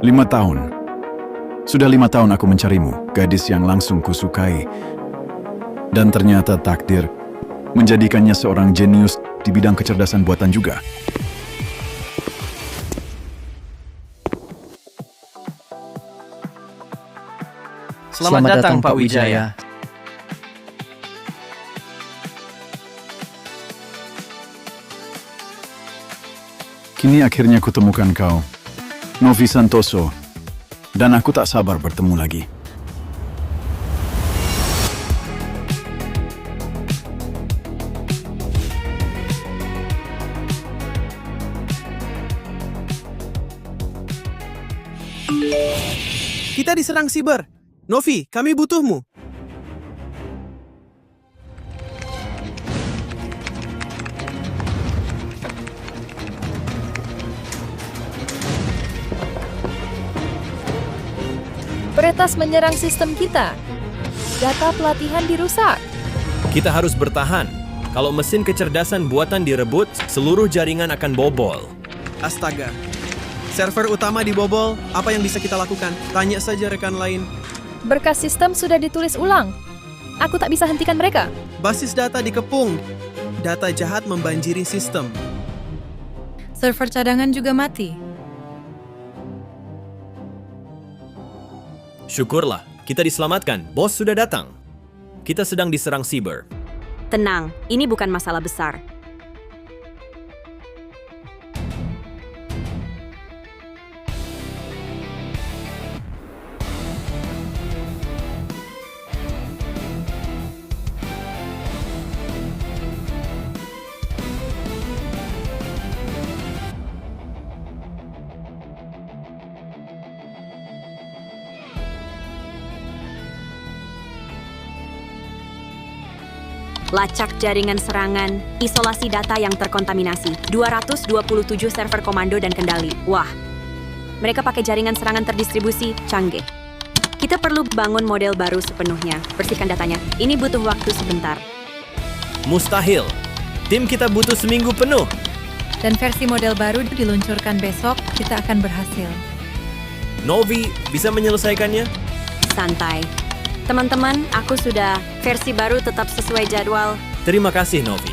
5 tahun. Sudah 5 tahun aku mencarimu, gadis yang langsung kusukai. Dan ternyata takdir menjadikannya seorang jenius di bidang kecerdasan buatan juga. Selamat datang, Pak Wijaya. Kini akhirnya kutemukan kau, Novi Santoso, dan aku tak sabar bertemu lagi. Kita diserang siber. Novi, kami butuhmu. Peretas menyerang sistem kita. Data pelatihan dirusak. Kita harus bertahan. Kalau mesin kecerdasan buatan direbut, seluruh jaringan akan bobol. Astaga. Server utama dibobol, apa yang bisa kita lakukan? Tanya saja rekan lain. Berkas sistem sudah ditulis ulang. Aku tak bisa hentikan mereka. Basis data dikepung. Data jahat membanjiri sistem. Server cadangan juga mati. Syukurlah, kita diselamatkan. Bos sudah datang. Kita sedang diserang siber. Tenang, ini bukan masalah besar. Lacak jaringan serangan, isolasi data yang terkontaminasi, 227 server komando dan kendali. Wah, mereka pakai jaringan serangan terdistribusi, canggih. Kita perlu bangun model baru sepenuhnya, bersihkan datanya. Ini butuh waktu sebentar. Mustahil. Tim kita butuh seminggu penuh. Dan versi model baru diluncurkan besok, kita akan berhasil. Novi, bisa menyelesaikannya? Santai. Teman-teman, aku sudah versi baru tetap sesuai jadwal. Terima kasih, Novi.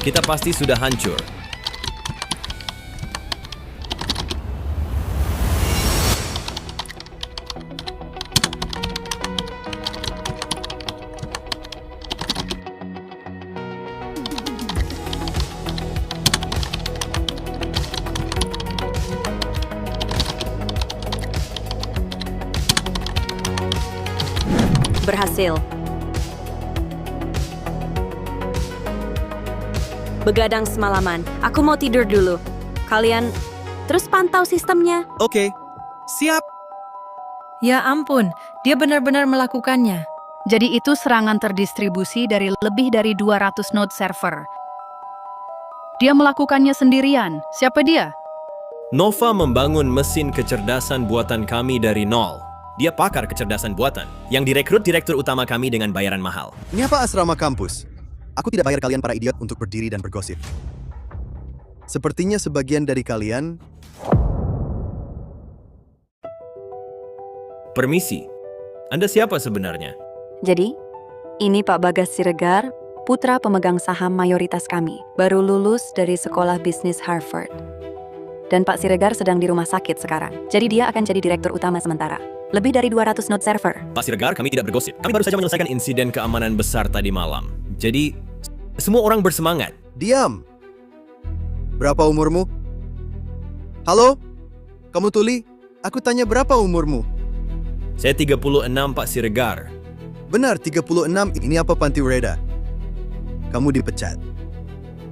Kita pasti sudah hancur. Berhasil. Begadang semalaman. Aku mau tidur dulu. Kalian terus pantau sistemnya. Oke, siap. Ya ampun, dia benar-benar melakukannya. Jadi itu serangan terdistribusi dari lebih dari 200 node server. Dia melakukannya sendirian. Siapa dia? Nova membangun mesin kecerdasan buatan kami dari nol. Dia pakar kecerdasan buatan, yang direkrut direktur utama kami dengan bayaran mahal. Ini apa asrama kampus? Aku tidak bayar kalian para idiot untuk berdiri dan bergosip. Sepertinya sebagian dari kalian... Permisi, Anda siapa sebenarnya? Jadi, ini Pak Bagas Siregar, putra pemegang saham mayoritas kami, baru lulus dari sekolah bisnis Harvard. Dan Pak Siregar sedang di rumah sakit sekarang, jadi dia akan jadi direktur utama sementara. Lebih dari 200 node server. Pak Siregar, kami tidak bergosip. Kami baru saja menyelesaikan insiden keamanan besar tadi malam. Jadi, semua orang bersemangat. Diam! Berapa umurmu? Halo? Kamu tuli? Aku tanya berapa umurmu? Saya 36, Pak Siregar. Benar, 36. Ini apa Panti Reda? Kamu dipecat.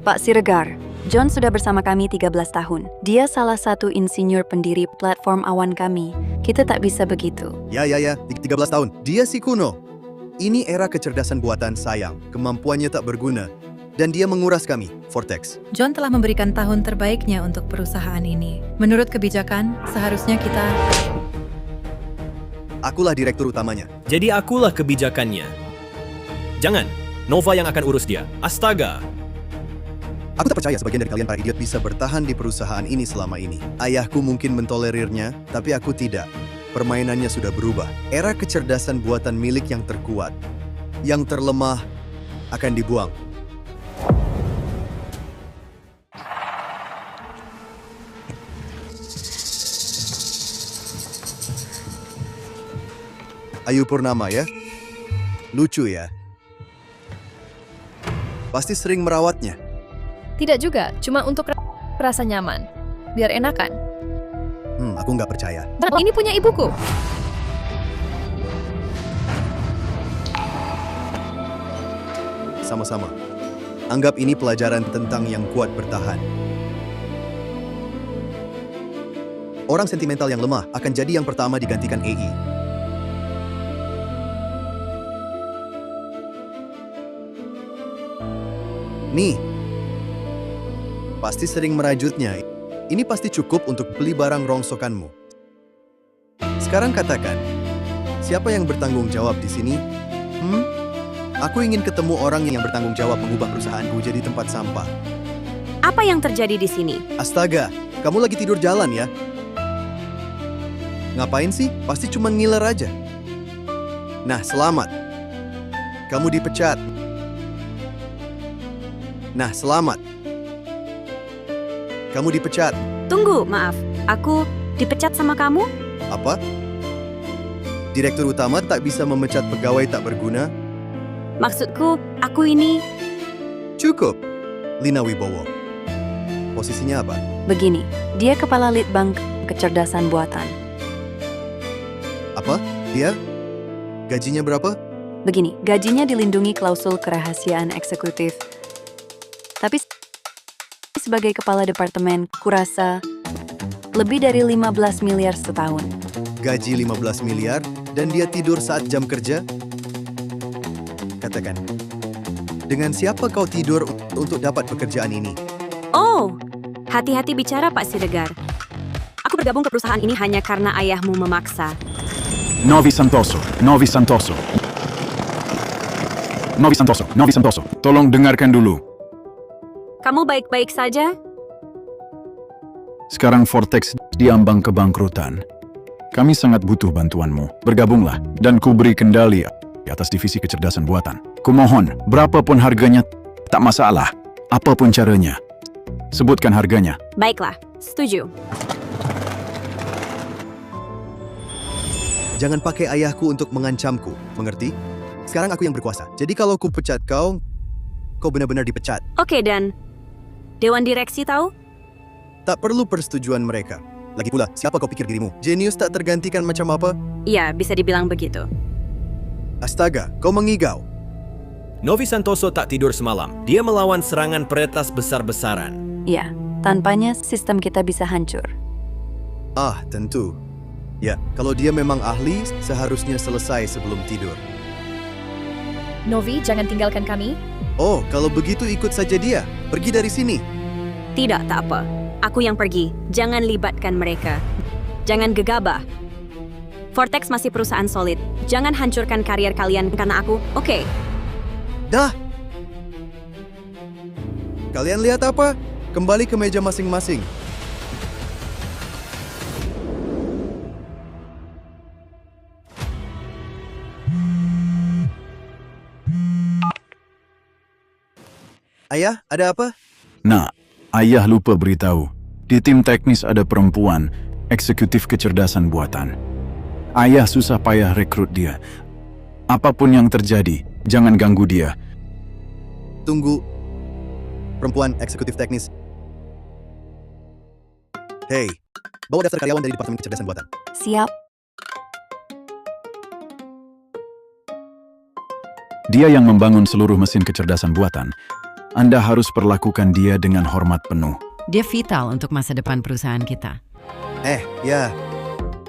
Pak Siregar, John sudah bersama kami 13 tahun. Dia salah satu insinyur pendiri platform awan kami. Kita tak bisa begitu. Ya, 13 tahun. Dia si kuno. Ini era kecerdasan buatan sayang. Kemampuannya tak berguna. Dan dia menguras kami, Vortex. John telah memberikan tahun terbaiknya untuk perusahaan ini. Menurut kebijakan, seharusnya kita... Akulah direktur utamanya. Jadi akulah kebijakannya. Jangan, Nova yang akan urus dia. Astaga. Aku tak percaya sebagian dari kalian para idiot bisa bertahan di perusahaan ini selama ini. Ayahku mungkin mentolerirnya, tapi aku tidak. Permainannya sudah berubah. Era kecerdasan buatan milik yang terkuat, yang terlemah, akan dibuang. Ayu Purnama ya? Lucu ya? Pasti sering merawatnya. Tidak juga, cuma untuk rasa nyaman. Biar enakan. Aku nggak percaya. Ini punya ibuku. Sama-sama. Anggap ini pelajaran tentang yang kuat bertahan. Orang sentimental yang lemah akan jadi yang pertama digantikan AI. Nih, pasti sering merajutnya. Ini pasti cukup untuk beli barang rongsokanmu. Sekarang katakan, siapa yang bertanggung jawab di sini? Aku ingin ketemu orang yang bertanggung jawab mengubah perusahaanku jadi tempat sampah. Apa yang terjadi di sini? Astaga, kamu lagi tidur jalan ya? Ngapain sih? Pasti cuma ngiler aja. Nah, selamat. Kamu dipecat. Nah, selamat. Kamu dipecat. Tunggu, maaf. Aku dipecat sama kamu? Apa? Direktur utama tak bisa memecat pegawai tak berguna? Maksudku, aku ini... Cukup. Lina Wibowo. Posisinya apa? Begini, dia kepala Litbang Kecerdasan Buatan. Apa? Dia? Gajinya berapa? Begini, gajinya dilindungi klausul kerahasiaan eksekutif. Tapi sebagai kepala departemen, kurasa lebih dari 15 miliar setahun. Gaji 15 miliar dan dia tidur saat jam kerja? Katakan, dengan siapa kau tidur untuk dapat pekerjaan ini? Oh, hati-hati bicara Pak Siregar. Aku bergabung ke perusahaan ini hanya karena ayahmu memaksa. Novi Santoso. Tolong dengarkan dulu. Kamu baik-baik saja? Sekarang Vortex diambang kebangkrutan. Kami sangat butuh bantuanmu. Bergabunglah dan ku beri kendali atas divisi kecerdasan buatan. Kumohon, berapapun harganya, tak masalah. Apapun caranya. Sebutkan harganya. Baiklah, setuju. Jangan pakai ayahku untuk mengancamku, mengerti? Sekarang aku yang berkuasa. Jadi kalau ku pecat kau benar-benar dipecat. Oke, dan Dewan Direksi tahu? Tak perlu persetujuan mereka. Lagi pula, siapa kau pikir dirimu? Jenius tak tergantikan macam apa? Iya, bisa dibilang begitu. Astaga, kau mengigau. Novi Santoso tak tidur semalam. Dia melawan serangan peretas besar-besaran. Ya, tanpanya sistem kita bisa hancur. Ah, tentu. Ya, kalau dia memang ahli, seharusnya selesai sebelum tidur. Novi, jangan tinggalkan kami. Oh, kalau begitu ikut saja dia. Pergi dari sini. Tidak, tak apa. Aku yang pergi. Jangan libatkan mereka. Jangan gegabah. Vortex masih perusahaan solid. Jangan hancurkan karier kalian karena aku. Oke. Dah! Kalian lihat apa? Kembali ke meja masing-masing. Ayah, ada apa? Nah, ayah lupa beritahu. Di tim teknis ada perempuan, eksekutif kecerdasan buatan. Ayah susah payah rekrut dia. Apapun yang terjadi, jangan ganggu dia. Tunggu. Perempuan eksekutif teknis. Hei, bawa daftar karyawan dari Departemen Kecerdasan Buatan. Siap. Dia yang membangun seluruh mesin kecerdasan buatan. Anda harus perlakukan dia dengan hormat penuh. Dia vital untuk masa depan perusahaan kita. Ya.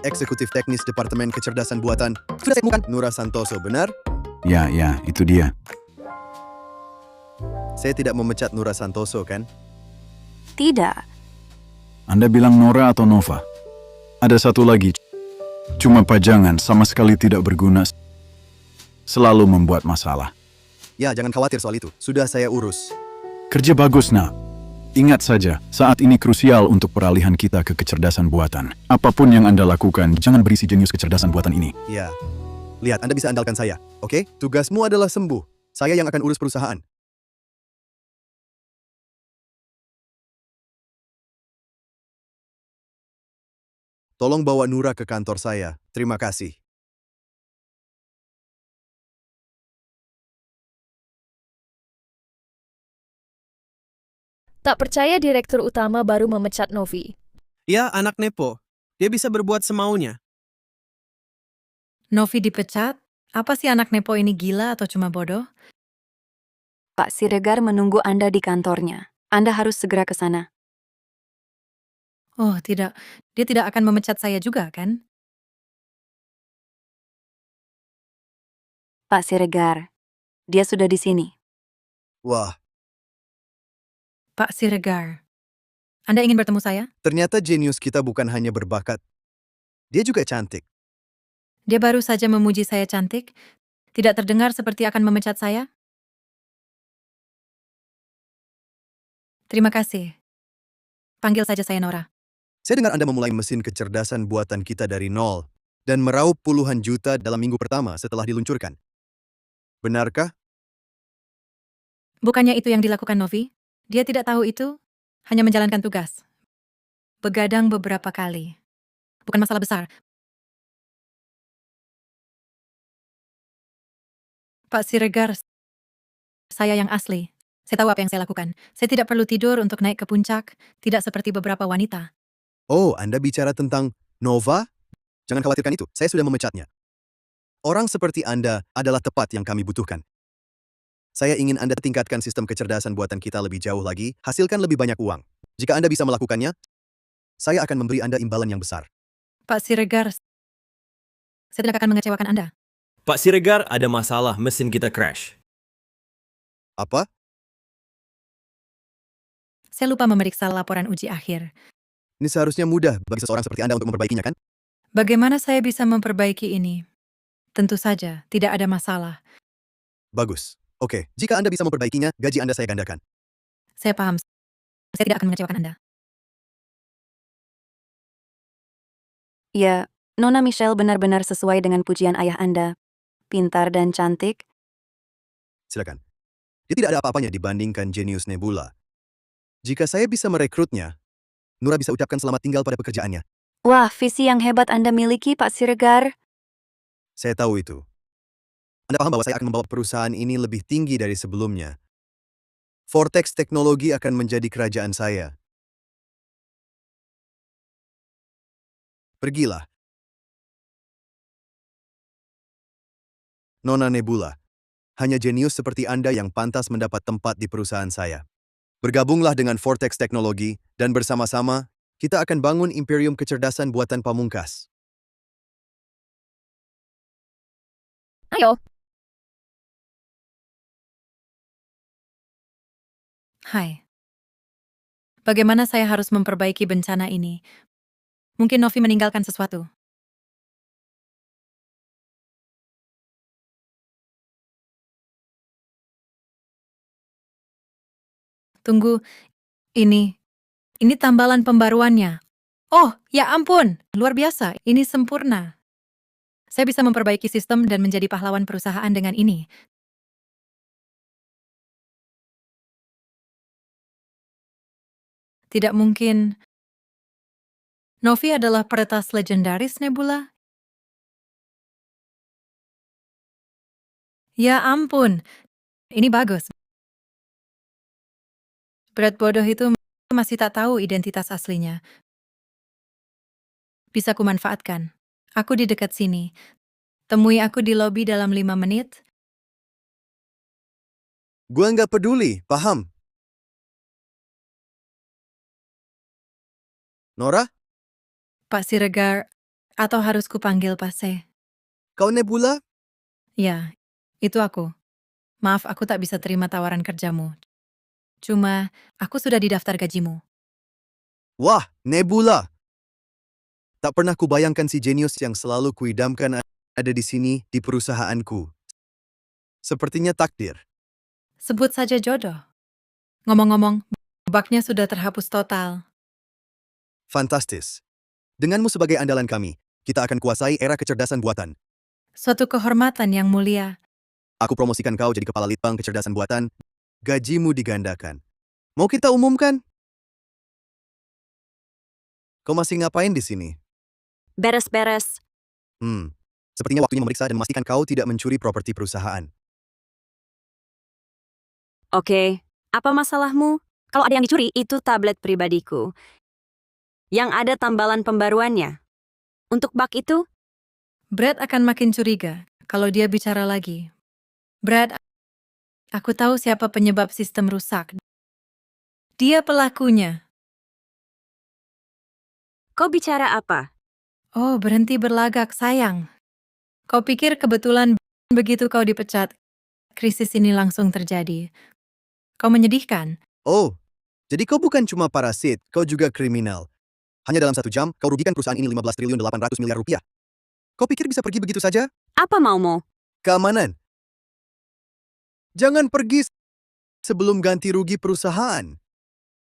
Eksekutif teknis Departemen Kecerdasan Buatan. Sudah saya temukan Nura Santoso, benar? Ya, itu dia. Saya tidak memecat Nura Santoso, kan? Tidak. Anda bilang Nora atau Nova? Ada satu lagi. Cuma pajangan, sama sekali tidak berguna. Selalu membuat masalah. Ya, jangan khawatir soal itu. Sudah saya urus. Kerja bagus, nak. Ingat saja, saat ini krusial untuk peralihan kita ke kecerdasan buatan. Apapun yang Anda lakukan, jangan beri si jenius kecerdasan buatan ini. Ya. Lihat, Anda bisa andalkan saya. Oke? Tugasmu adalah sembuh. Saya yang akan urus perusahaan. Tolong bawa Nura ke kantor saya. Terima kasih. Tak percaya Direktur Utama baru memecat Novi. Ya, anak Nepo. Dia bisa berbuat semaunya. Novi dipecat? Apa sih anak Nepo ini gila atau cuma bodoh? Pak Siregar menunggu Anda di kantornya. Anda harus segera ke sana. Oh, tidak. Dia tidak akan memecat saya juga, kan? Pak Siregar, dia sudah di sini. Wah, Pak Siregar, Anda ingin bertemu saya? ternyata jenius kita bukan hanya berbakat. Dia juga cantik. Dia baru saja memuji saya cantik. Tidak terdengar seperti akan memecat saya? Terima kasih. Panggil saja saya Nora. Saya dengar Anda memulai mesin kecerdasan buatan kita dari nol dan meraup puluhan juta dalam minggu pertama setelah diluncurkan. Benarkah? Bukannya itu yang dilakukan Novi? Dia tidak tahu itu, hanya menjalankan tugas. Begadang beberapa kali. Bukan masalah besar. Pak Siregar, saya yang asli. Saya tahu apa yang saya lakukan. Saya tidak perlu tidur untuk naik ke puncak, tidak seperti beberapa wanita. Oh, Anda bicara tentang Nova? Jangan khawatirkan itu, saya sudah memecatnya. Orang seperti Anda adalah tepat yang kami butuhkan. Saya ingin Anda tingkatkan sistem kecerdasan buatan kita lebih jauh lagi, hasilkan lebih banyak uang. Jika Anda bisa melakukannya, saya akan memberi Anda imbalan yang besar. Pak Siregar, saya tidak akan mengecewakan Anda. Pak Siregar, ada masalah, mesin kita crash. Apa? Saya lupa memeriksa laporan uji akhir. Ini seharusnya mudah bagi seseorang seperti Anda untuk memperbaikinya, kan? Bagaimana saya bisa memperbaiki ini? Tentu saja, tidak ada masalah. Bagus. Oke, jika Anda bisa memperbaikinya, gaji Anda saya gandakan. Saya paham. Saya tidak akan mengecewakan Anda. Ya, Nona Michelle benar-benar sesuai dengan pujian ayah Anda. Pintar dan cantik. Silakan. Dia tidak ada apa-apanya dibandingkan jenius Nebula. Jika saya bisa merekrutnya, Nura bisa ucapkan selamat tinggal pada pekerjaannya. Wah, visi yang hebat Anda miliki, Pak Siregar. Saya tahu itu. Anda paham bahwa saya akan membawa perusahaan ini lebih tinggi dari sebelumnya. Vortex Teknologi akan menjadi kerajaan saya. Pergilah. Nona Nebula, hanya jenius seperti Anda yang pantas mendapat tempat di perusahaan saya. Bergabunglah dengan Vortex Teknologi dan bersama-sama kita akan bangun imperium kecerdasan buatan pamungkas. Ayo. Hai. Bagaimana saya harus memperbaiki bencana ini? Mungkin Novi meninggalkan sesuatu. Tunggu, ini tambalan pembaruannya. Oh, ya ampun, luar biasa, ini sempurna. Saya bisa memperbaiki sistem dan menjadi pahlawan perusahaan dengan ini. Tidak mungkin. Novi adalah peretas legendaris Nebula. Ya ampun, ini bagus. Berat bodoh itu masih tak tahu identitas aslinya. Bisa kumanfaatkan. Aku di dekat sini. Temui aku di lobi dalam 5 menit. Gua nggak peduli, paham? Nora, Pak Siregar, atau harus kupanggil Pak Se? kau Nebula? Ya, itu aku. Maaf, aku tak bisa terima tawaran kerjamu. Cuma, aku sudah di daftar gajimu. Wah, Nebula! Tak pernah kubayangkan si jenius yang selalu kuidamkan ada di sini di perusahaanku. Sepertinya takdir. Sebut saja jodoh. Ngomong-ngomong, Bugnya sudah terhapus total. Fantastis. Denganmu sebagai andalan kami, kita akan kuasai era kecerdasan buatan. Suatu kehormatan yang mulia. Aku promosikan kau jadi kepala litbang kecerdasan buatan. Gajimu digandakan. Mau kita umumkan? Kau masih ngapain di sini? Beres-beres. Sepertinya waktunya memeriksa dan memastikan kau tidak mencuri properti perusahaan. Oke, apa masalahmu? Kalau ada yang dicuri, itu tablet pribadiku. Yang ada tambalan pembaruannya. Untuk bug itu, Brad akan makin curiga kalau dia bicara lagi. Brad, aku tahu siapa penyebab sistem rusak. Dia pelakunya. kau bicara apa? Oh, berhenti berlagak, sayang. Kau pikir kebetulan begitu kau dipecat, krisis ini langsung terjadi. Kau menyedihkan. Oh, jadi kau bukan cuma parasit, kau juga kriminal. Hanya dalam 1 jam, kau rugikan perusahaan ini 15 triliun 800 miliar rupiah. Kau pikir bisa pergi begitu saja? Apa maumu? Keamanan. Jangan pergi sebelum ganti rugi perusahaan.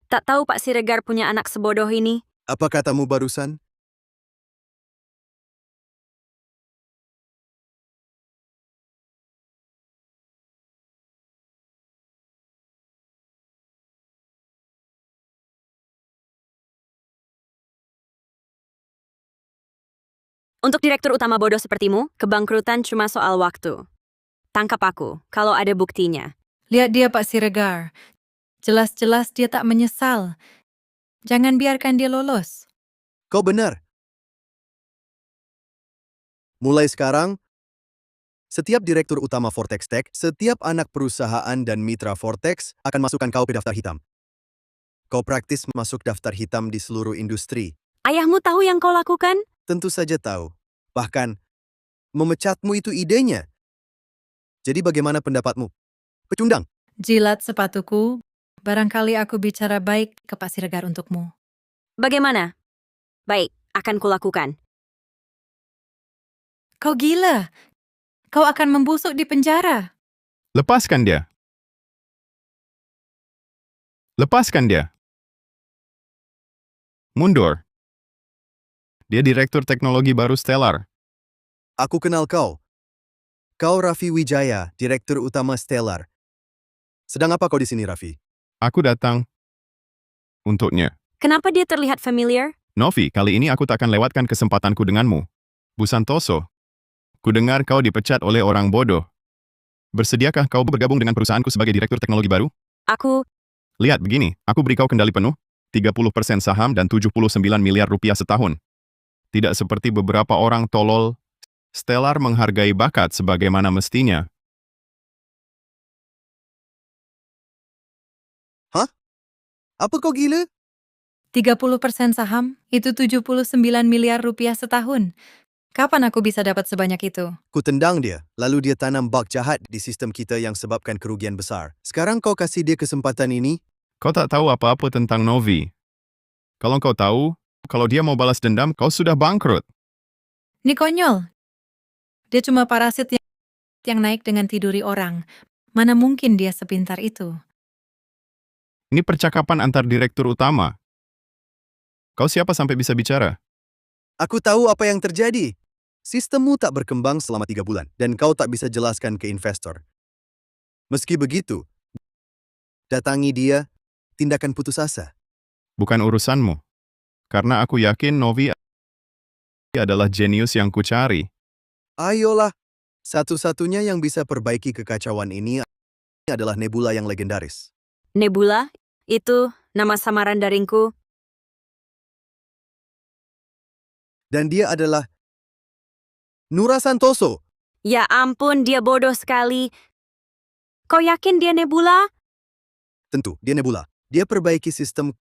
Tak tahu Pak Siregar punya anak sebodoh ini. Apa katamu barusan? Untuk direktur utama bodoh sepertimu, kebangkrutan cuma soal waktu. Tangkap aku, kalau ada buktinya. Lihat dia, Pak Siregar. Jelas-jelas dia tak menyesal. Jangan biarkan dia lolos. Kau benar. Mulai sekarang, setiap direktur utama Vortex Tech, setiap anak perusahaan dan mitra Vortex akan masukkan kau ke daftar hitam. Kau praktis masuk daftar hitam di seluruh industri. Ayahmu tahu yang kau lakukan? Tentu saja tahu. Bahkan, memecatmu itu idenya. Jadi bagaimana pendapatmu? Pecundang. Jilat sepatuku, barangkali aku bicara baik ke Pak Siregar untukmu. Bagaimana? Baik, akan kulakukan. Kau gila. Kau akan membusuk di penjara. Lepaskan dia. Lepaskan dia. Mundur. Dia direktur teknologi baru Stellar. Aku kenal kau. Kau Raffi Wijaya, direktur utama Stellar. Sedang apa kau di sini, Raffi? Aku datang untuknya. Kenapa dia terlihat familiar? Novi, kali ini aku tak akan lewatkan kesempatanku denganmu. Bu Santoso, kudengar kau dipecat oleh orang bodoh. Bersediakah kau bergabung dengan perusahaanku sebagai direktur teknologi baru? Aku... Lihat begini, aku beri kau kendali penuh, 30% saham dan 79 miliar rupiah setahun. Tidak seperti beberapa orang tolol, Stellar menghargai bakat sebagaimana mestinya. Hah? Apa kau gila? 30% saham, itu 79 miliar rupiah setahun. Kapan aku bisa dapat sebanyak itu? Ku tendang dia, lalu dia tanam bug jahat di sistem kita yang sebabkan kerugian besar. Sekarang kau kasih dia kesempatan ini? Kau tak tahu apa-apa tentang Novi. Kalau kau tahu, kalau dia mau balas dendam, kau sudah bangkrut. Ini konyol. Dia cuma parasit yang naik dengan tiduri orang. Mana mungkin dia sepintar itu? Ini percakapan antar direktur utama. Kau siapa sampai bisa bicara? Aku tahu apa yang terjadi. Sistemmu tak berkembang selama 3 bulan, dan kau tak bisa jelaskan ke investor. Meski begitu, datangi dia, tindakan putus asa. Bukan urusanmu. Karena aku yakin Novi adalah jenius yang kucari. Ayolah, satu-satunya yang bisa perbaiki kekacauan ini adalah Nebula yang legendaris. Nebula? Itu nama samaran daringku. Dan dia adalah Nura Santoso. Ya ampun, dia bodoh sekali. Kau yakin dia Nebula? Tentu, dia Nebula. Dia perbaiki sistem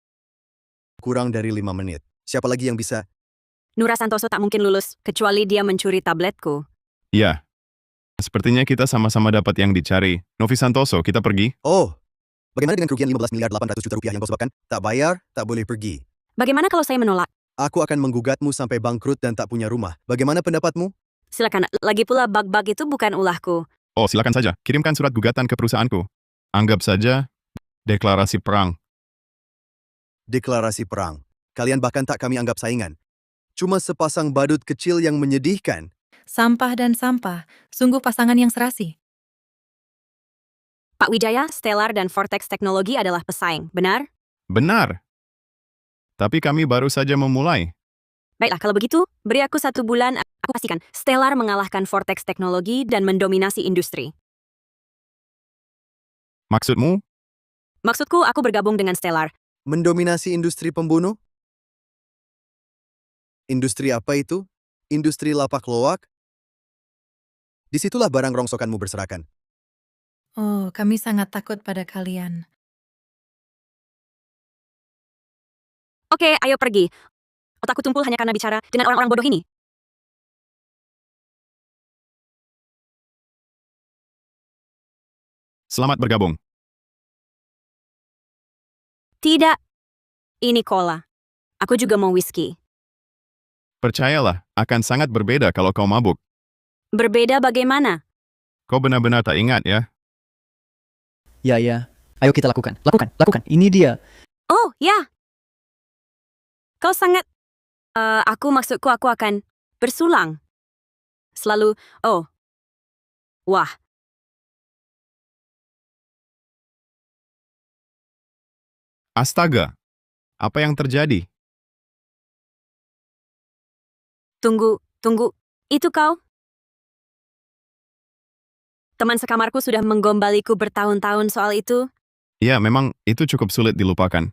kurang dari 5 menit. Siapa lagi yang bisa? Nura Santoso tak mungkin lulus, kecuali dia mencuri tabletku. Ya. Sepertinya kita sama-sama dapat yang dicari. Novi Santoso, kita pergi. Oh, bagaimana dengan kerugian 15 miliar 800 juta rupiah yang kau sebabkan? Tak bayar, tak boleh pergi. Bagaimana kalau saya menolak? Aku akan menggugatmu sampai bangkrut dan tak punya rumah. Bagaimana pendapatmu? Silakan, lagi pula bug-bug itu bukan ulahku. Oh, silakan saja. Kirimkan surat gugatan ke perusahaanku. Anggap saja deklarasi perang. deklarasi perang. Kalian bahkan tak kami anggap saingan. Cuma sepasang badut kecil yang menyedihkan. Sampah dan sampah, sungguh pasangan yang serasi. Pak Wijaya, Stellar dan Vortex Teknologi adalah pesaing, benar? Benar. Tapi kami baru saja memulai. Baiklah, kalau begitu, beri aku 1 bulan, aku pastikan Stellar mengalahkan Vortex Teknologi dan mendominasi industri. Maksudmu? Maksudku, aku bergabung dengan Stellar. Mendominasi industri pembunuh? Industri apa itu? Industri lapak loak? Disitulah barang rongsokanmu berserakan. Oh, kami sangat takut pada kalian. Oke, ayo pergi. Otakku tumpul hanya karena bicara dengan orang-orang bodoh ini. Selamat bergabung. Tidak. Ini cola. Aku juga mau whisky. Percayalah, akan sangat berbeda kalau kau mabuk. Berbeda bagaimana? Kau benar-benar tak ingat ya? Ya. Ayo kita lakukan. Lakukan. Ini dia. Oh, ya. Kau sangat... maksudku aku akan bersulang. Selalu, oh. Wah. Astaga, apa yang terjadi? Tunggu. Itu kau? Teman sekamarku sudah menggombaliku bertahun-tahun soal itu. Ya, memang itu cukup sulit dilupakan.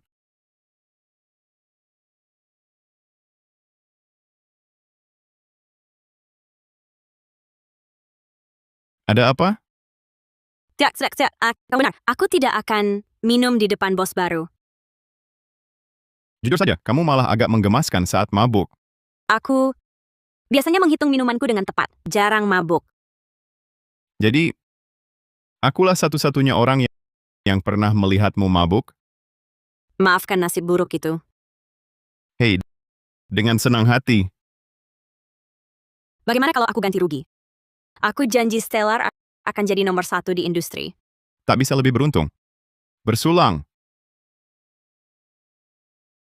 Ada apa? Tidak. Kau benar. Aku tidak akan minum di depan bos baru. Jujur saja, kamu malah agak menggemaskan saat mabuk. Aku biasanya menghitung minumanku dengan tepat. Jarang mabuk. Jadi, akulah satu-satunya orang yang pernah melihatmu mabuk? Maafkan nasib buruk itu. Hei, dengan senang hati. Bagaimana kalau aku ganti rugi? Aku janji Stellar akan jadi nomor 1 di industri. Tak bisa lebih beruntung. Bersulang.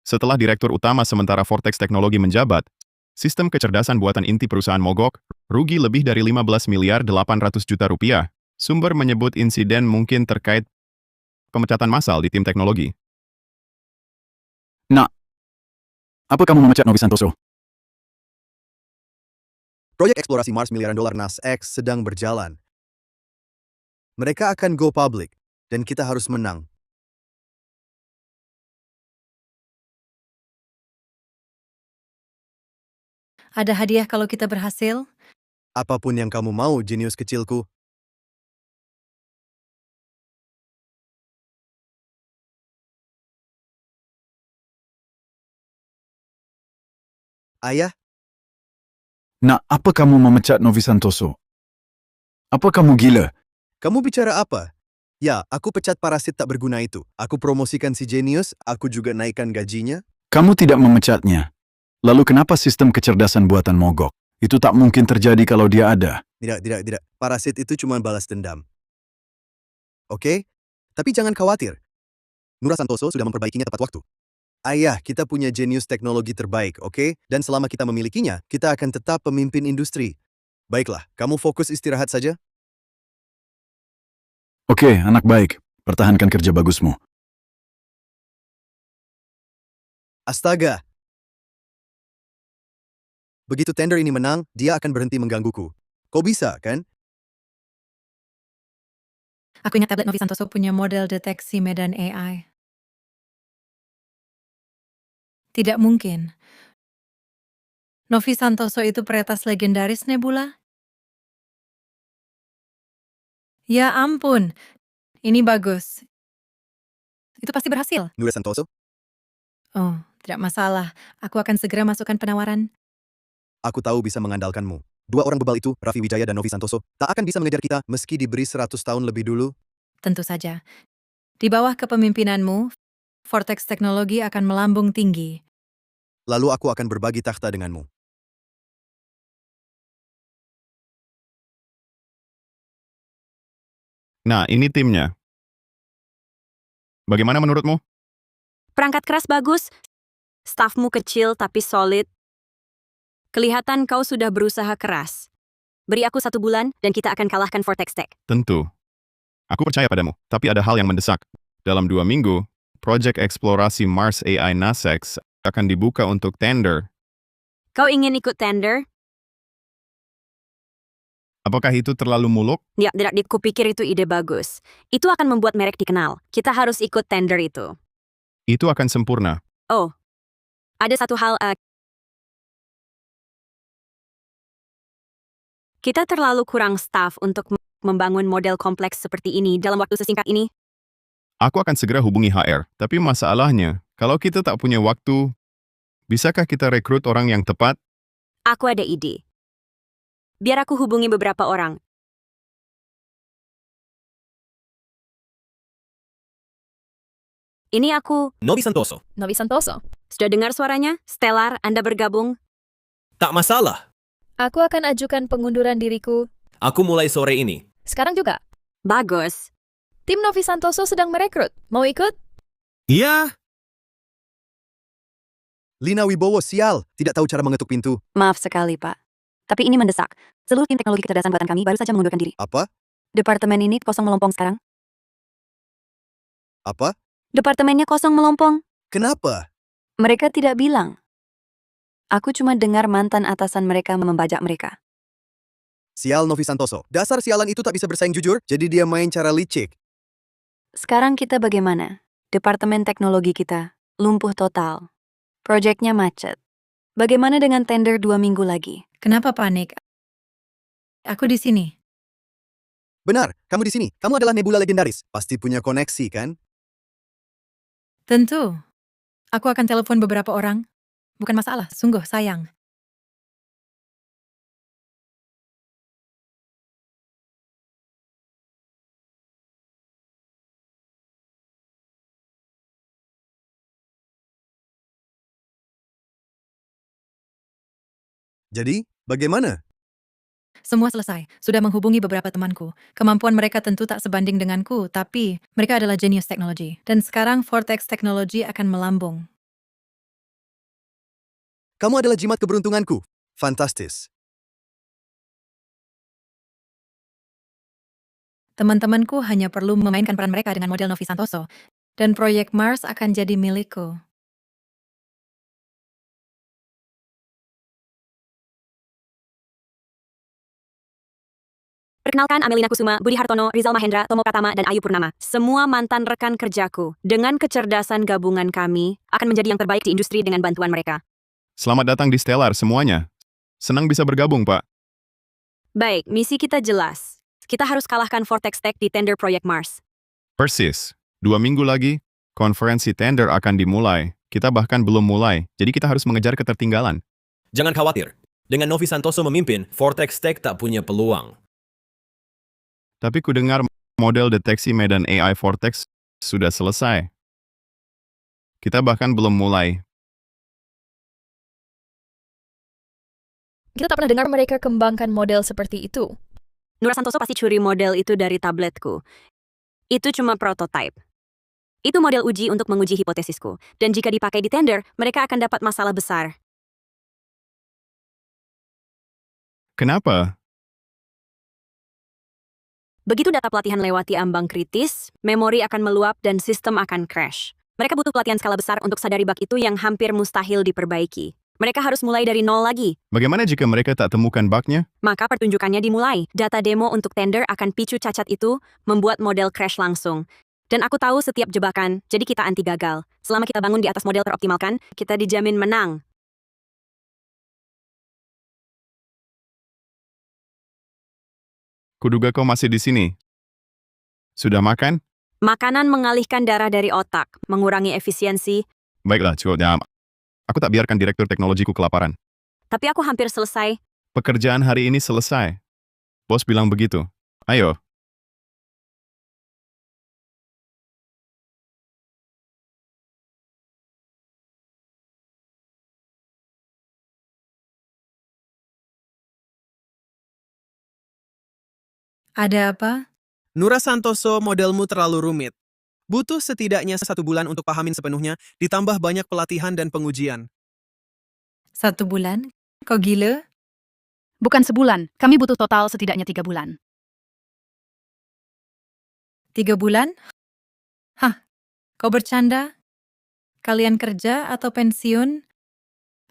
Setelah Direktur Utama sementara Vortex Teknologi menjabat, sistem kecerdasan buatan inti perusahaan mogok, rugi lebih dari 15 miliar 800 juta rupiah. Sumber menyebut insiden mungkin terkait pemecatan massal di tim teknologi. Nak, apa kamu memecat Novi Santoso? Proyek eksplorasi Mars miliaran dolar NASX sedang berjalan. Mereka akan go public, dan kita harus menang. Ada hadiah kalau kita berhasil? Apapun yang kamu mau, jenius kecilku. Ayah, Nak, apa kamu memecat Novi Santoso? Apa kamu gila? kamu bicara apa? Ya, aku pecat parasit tak berguna itu. Aku promosikan si jenius, aku juga naikkan gajinya. Kamu tidak memecatnya. Lalu kenapa sistem kecerdasan buatan mogok? Itu tak mungkin terjadi kalau dia ada. Tidak. Parasit itu cuma balas dendam. Oke? Tapi jangan khawatir. Nura Santoso sudah memperbaikinya tepat waktu. Ayah, kita punya jenius teknologi terbaik, oke? Dan selama kita memilikinya, kita akan tetap pemimpin industri. Baiklah, kamu fokus istirahat saja. Oke, anak baik. Pertahankan kerja bagusmu. Astaga! Begitu tender ini menang, dia akan berhenti menggangguku. Kau bisa, kan? Aku ingat tablet Novi Santoso punya model deteksi medan AI. Tidak mungkin. Novi Santoso itu peretas legendaris Nebula? Ya ampun, ini bagus. Itu pasti berhasil. Nura Santoso? Oh, tidak masalah. Aku akan segera masukkan penawaran. Aku tahu bisa mengandalkanmu. 2 orang bebal itu, Raffi Wijaya dan Novi Santoso, tak akan bisa mengejar kita meski diberi 100 tahun lebih dulu. Tentu saja. Di bawah kepemimpinanmu, Vortex Teknologi akan melambung tinggi. Lalu aku akan berbagi takhta denganmu. Nah, ini timnya. Bagaimana menurutmu? Perangkat keras bagus, stafmu kecil tapi solid. Kelihatan kau sudah berusaha keras. Beri aku 1 bulan dan kita akan kalahkan Vortex Tech. Tentu. Aku percaya padamu, tapi ada hal yang mendesak. Dalam 2 minggu, proyek eksplorasi Mars AI NASEX akan dibuka untuk tender. Kau ingin ikut tender? Apakah itu terlalu muluk? Ya, tidak, kupikir itu ide bagus. Itu akan membuat merek dikenal. Kita harus ikut tender itu. Itu akan sempurna. Oh, ada satu hal. Kita terlalu kurang staf untuk membangun model kompleks seperti ini dalam waktu sesingkat ini. Aku akan segera hubungi HR, tapi masalahnya, kalau kita tak punya waktu, bisakah kita rekrut orang yang tepat? Aku ada ide. Biar aku hubungi beberapa orang. Ini aku. Novi Santoso. Novi Santoso. Sudah dengar suaranya? Stellar, Anda bergabung? Tak masalah. Aku akan ajukan pengunduran diriku. Aku mulai sore ini. Sekarang juga. Bagus. Tim Novi Santoso sedang merekrut. Mau ikut? Iya. Lina Wibowo, sial. Tidak tahu cara mengetuk pintu. Maaf sekali, Pak. Tapi ini mendesak. Seluruh tim teknologi kecerdasan buatan kami baru saja mengundurkan diri. Apa? Departemen ini kosong melompong sekarang. Apa? Departemennya kosong melompong. Kenapa? Mereka tidak bilang. Aku cuma dengar mantan atasan mereka membajak mereka. Sial Novi Santoso. Dasar sialan itu tak bisa bersaing jujur, jadi dia main cara licik. Sekarang kita bagaimana? Departemen teknologi kita lumpuh total. Proyeknya macet. Bagaimana dengan tender 2 minggu lagi? Kenapa panik? Aku di sini. Benar, kamu di sini. Kamu adalah nebula legendaris. Pasti punya koneksi, kan? Tentu. Aku akan telepon beberapa orang. Bukan masalah, sungguh sayang. Jadi, bagaimana? Semua selesai. Sudah menghubungi beberapa temanku. Kemampuan mereka tentu tak sebanding denganku, tapi mereka adalah genius teknologi. Dan sekarang Vortex Teknologi akan melambung. Kamu adalah jimat keberuntunganku. Fantastis. Teman-temanku hanya perlu memainkan peran mereka dengan model Novi Santoso. Dan proyek Mars akan jadi milikku. Perkenalkan Amelina Kusuma, Budi Hartono, Rizal Mahendra, Tomo Pratama, dan Ayu Purnama. Semua mantan rekan kerjaku. Dengan kecerdasan gabungan kami, akan menjadi yang terbaik di industri dengan bantuan mereka. Selamat datang di Stellar semuanya. Senang bisa bergabung, Pak. Baik, misi kita jelas. Kita harus kalahkan Vortex Tech di tender proyek Mars. Persis. 2 minggu lagi, konferensi tender akan dimulai. Kita bahkan belum mulai, jadi kita harus mengejar ketertinggalan. Jangan khawatir. Dengan Novi Santoso memimpin, Vortex Tech tak punya peluang. Tapi ku dengar model deteksi medan AI Vortex sudah selesai. Kita bahkan belum mulai. Kita tak pernah dengar mereka kembangkan model seperti itu. Nura Santoso pasti curi model itu dari tabletku. Itu cuma prototype. Itu model uji untuk menguji hipotesisku. Dan jika dipakai di tender, mereka akan dapat masalah besar. Kenapa? Begitu data pelatihan lewati ambang kritis, memori akan meluap dan sistem akan crash. Mereka butuh pelatihan skala besar untuk sadari bug itu yang hampir mustahil diperbaiki. Mereka harus mulai dari nol lagi. Bagaimana jika mereka tak temukan bugnya? Maka pertunjukannya dimulai. Data demo untuk tender akan picu cacat itu, membuat model crash langsung. Dan aku tahu setiap jebakan, jadi kita anti gagal. Selama kita bangun di atas model teroptimalkan, kita dijamin menang. Kuduga kau masih di sini. Sudah makan? Makanan mengalihkan darah dari otak, mengurangi efisiensi, Baiklah, cukup. Aku tak biarkan direktur teknologiku kelaparan. tapi aku hampir selesai. Pekerjaan hari ini selesai. Bos bilang begitu. Ayo. Ada apa? Nura Santoso, modelmu terlalu rumit. Butuh setidaknya 1 bulan untuk pahamin sepenuhnya, ditambah banyak pelatihan dan pengujian. 1 bulan? Kau gila? Bukan sebulan, kami butuh total setidaknya 3 bulan. 3 bulan? Hah, kau bercanda? Kalian kerja atau pensiun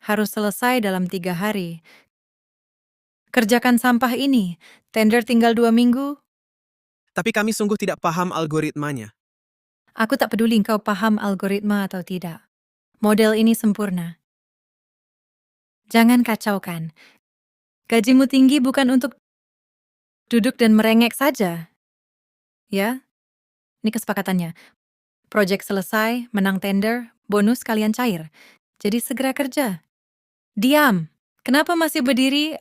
harus selesai dalam 3 hari. Kerjakan sampah ini, tender tinggal 2 minggu. Tapi kami sungguh tidak paham algoritmanya. Aku tak peduli kau paham algoritma atau tidak. Model ini sempurna. Jangan kacaukan. Gajimu tinggi bukan untuk duduk dan merengek saja. Ya, ini kesepakatannya. Proyek selesai, menang tender, bonus kalian cair. Jadi segera kerja. Diam. Kenapa masih berdiri?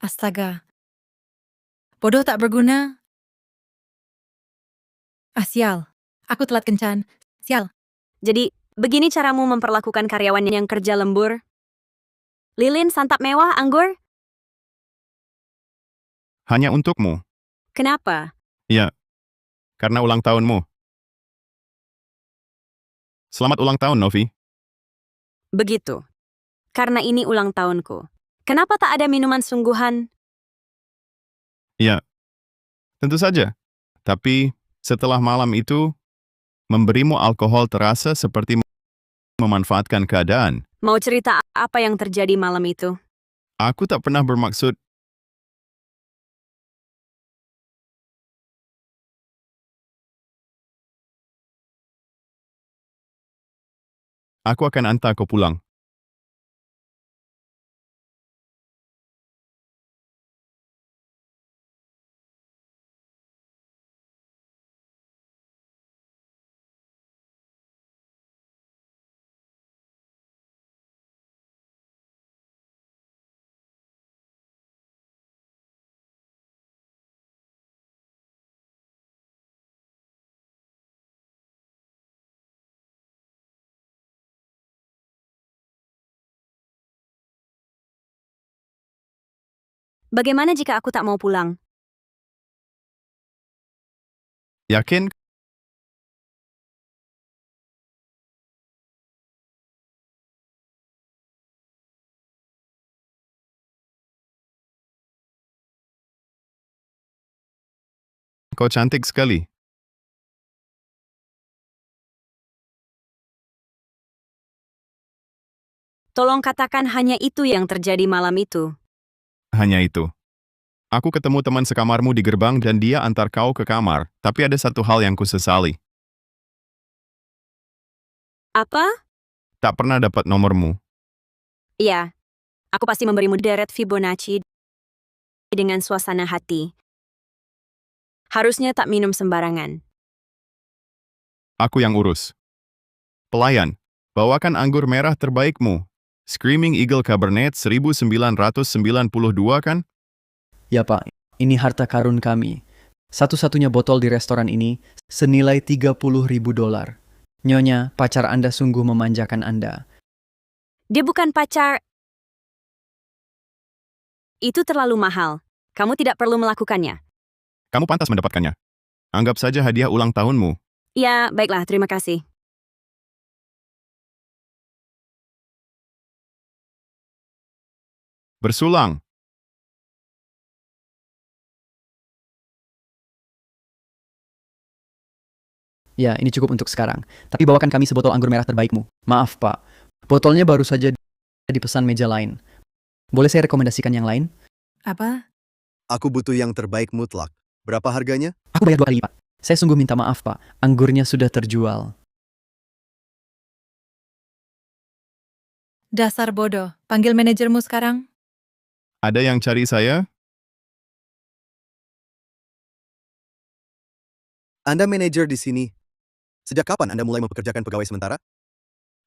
Astaga. Bodoh tak berguna. Sial. Aku telat kencan. Sial. Jadi, begini caramu memperlakukan karyawan yang kerja lembur? Lilin santap mewah, anggur? Hanya untukmu. Kenapa? Ya, karena ulang tahunmu. Selamat ulang tahun, Novi. Begitu. Karena ini ulang tahunku. Kenapa tak ada minuman sungguhan? Ya, tentu saja. Tapi setelah malam itu, memberimu alkohol terasa seperti memanfaatkan keadaan. Mau cerita apa yang terjadi malam itu? Aku tak pernah bermaksud. Aku akan antar kau pulang. Bagaimana jika aku tak mau pulang? Yakin? Kau cantik sekali. Tolong katakan hanya itu yang terjadi malam itu. Hanya itu. Aku ketemu teman sekamarmu di gerbang dan dia antar kau ke kamar, tapi ada satu hal yang kusesali. Apa? Tak pernah dapat nomormu. Iya. Aku pasti memberimu deret Fibonacci dengan suasana hati. Harusnya tak minum sembarangan. Aku yang urus. Pelayan, bawakan anggur merah terbaikmu. Screaming Eagle Cabernet 1992 kan? Ya Pak, ini harta karun kami. Satu-satunya botol di restoran ini senilai $30.000. Nyonya, pacar Anda sungguh memanjakan Anda. Dia bukan pacar. Itu terlalu mahal. Kamu tidak perlu melakukannya. Kamu pantas mendapatkannya. Anggap saja hadiah ulang tahunmu. Ya, baiklah, terima kasih. Bersulang. Ya, ini cukup untuk sekarang. Tapi bawakan kami sebotol anggur merah terbaikmu. Maaf, Pak. Botolnya baru saja dipesan meja lain. Boleh saya rekomendasikan yang lain? Apa? Aku butuh yang terbaik mutlak. Berapa harganya? Aku bayar 2 kali lipat. Saya sungguh minta maaf, Pak. Anggurnya sudah terjual. Dasar bodoh. Panggil manajermu sekarang. Ada yang cari saya? Anda manajer di sini. Sejak kapan Anda mulai mempekerjakan pegawai sementara?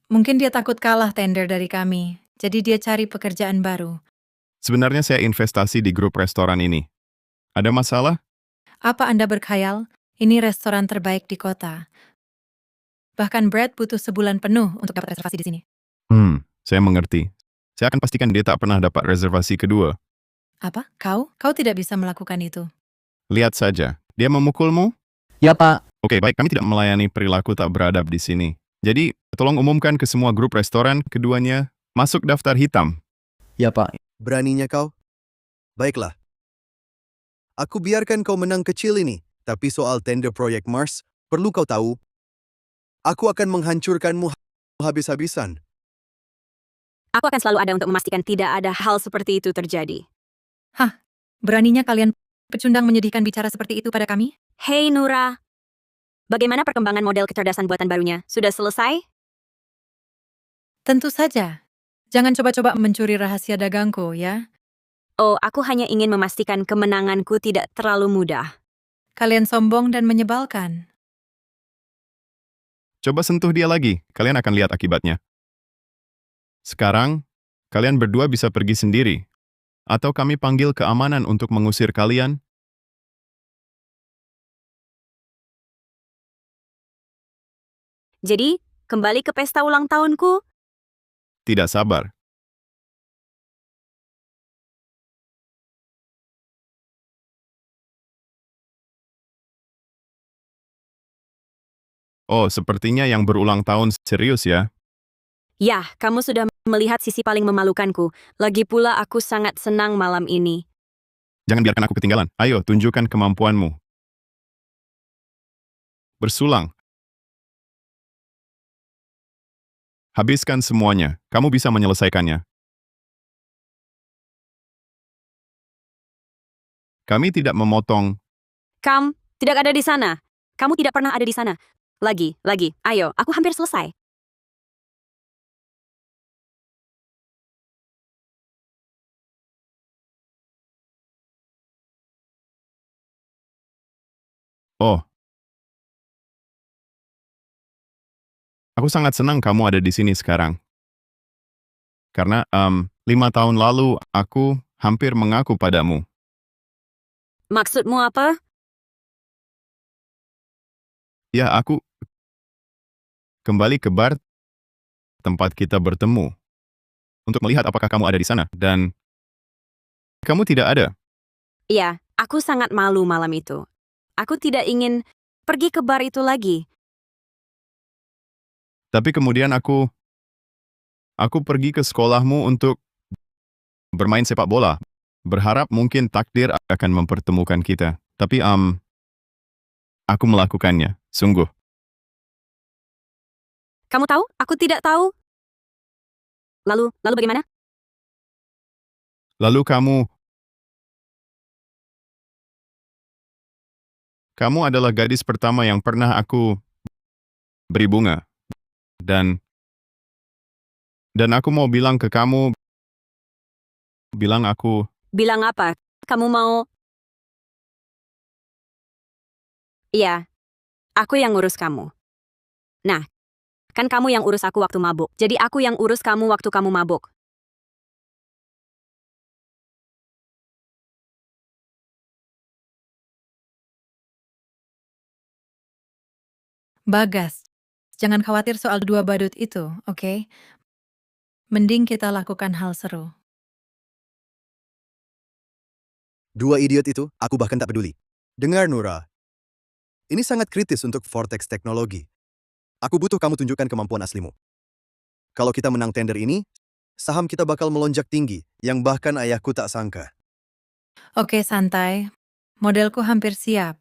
Mungkin dia takut kalah tender dari kami. Jadi dia cari pekerjaan baru. Sebenarnya saya investasi di grup restoran ini. Ada masalah? Apa Anda berkhayal? Ini restoran terbaik di kota. Bahkan Brad butuh sebulan penuh untuk dapat reservasi di sini. Saya mengerti. Saya akan pastikan dia tak pernah dapat reservasi kedua. Apa? Kau? Kau tidak bisa melakukan itu. Lihat saja. Dia memukulmu? Ya, Pak. Oke, baik, kami tidak melayani perilaku tak beradab di sini. Jadi, tolong umumkan ke semua grup restoran keduanya masuk daftar hitam. Ya, Pak. Beraninya kau? Baiklah. Aku biarkan kau menang kecil ini, tapi soal tender proyek Mars, perlu kau tahu, aku akan menghancurkanmu habis-habisan. Aku akan selalu ada untuk memastikan tidak ada hal seperti itu terjadi. Beraninya kalian pecundang menyedihkan bicara seperti itu pada kami? Hei Nura, bagaimana perkembangan model kecerdasan buatan barunya? Sudah selesai? Tentu saja. Jangan coba-coba mencuri rahasia dagangku, ya. Oh, aku hanya ingin memastikan kemenanganku tidak terlalu mudah. Kalian sombong dan menyebalkan. Coba sentuh dia lagi, kalian akan lihat akibatnya. Sekarang, kalian berdua bisa pergi sendiri. Atau kami panggil keamanan untuk mengusir kalian. Jadi, kembali ke pesta ulang tahunku? Tidak sabar. Oh, sepertinya yang berulang tahun serius ya. Ya, kamu sudah melihat sisi paling memalukanku. Lagi pula aku sangat senang malam ini. Jangan biarkan aku ketinggalan. Ayo, tunjukkan kemampuanmu. Bersulang. Habiskan semuanya. Kamu bisa menyelesaikannya. Kami tidak memotong. Kam, tidak ada di sana. Kamu tidak pernah ada di sana. Lagi. Ayo, aku hampir selesai. Oh. Aku sangat senang kamu ada di sini sekarang. Karena 5 tahun lalu aku hampir mengaku padamu. Maksudmu apa? Ya, aku kembali ke bar tempat kita bertemu untuk melihat apakah kamu ada di sana, dan kamu tidak ada. Iya, aku sangat malu malam itu. Aku tidak ingin pergi ke bar itu lagi. Tapi kemudian aku pergi ke sekolahmu untuk bermain sepak bola, berharap mungkin takdir akan mempertemukan kita. Tapi aku melakukannya, sungguh. Kamu tahu? Aku tidak tahu. Lalu bagaimana? Lalu kamu adalah gadis pertama yang pernah aku beri bunga. Dan aku mau bilang ke kamu, bilang Bilang apa? Kamu mau? Iya, aku yang ngurus kamu. Nah, kan kamu yang urus aku waktu mabuk. Jadi aku yang urus kamu waktu kamu mabuk. Bagas, jangan khawatir soal dua badut itu, oke? Mending kita lakukan hal seru. Dua idiot itu, aku bahkan tak peduli. Dengar, Nura. Ini sangat kritis untuk Vortex Teknologi. Aku butuh kamu tunjukkan kemampuan aslimu. Kalau kita menang tender ini, saham kita bakal melonjak tinggi, yang bahkan ayahku tak sangka. Oke, santai. Modelku hampir siap.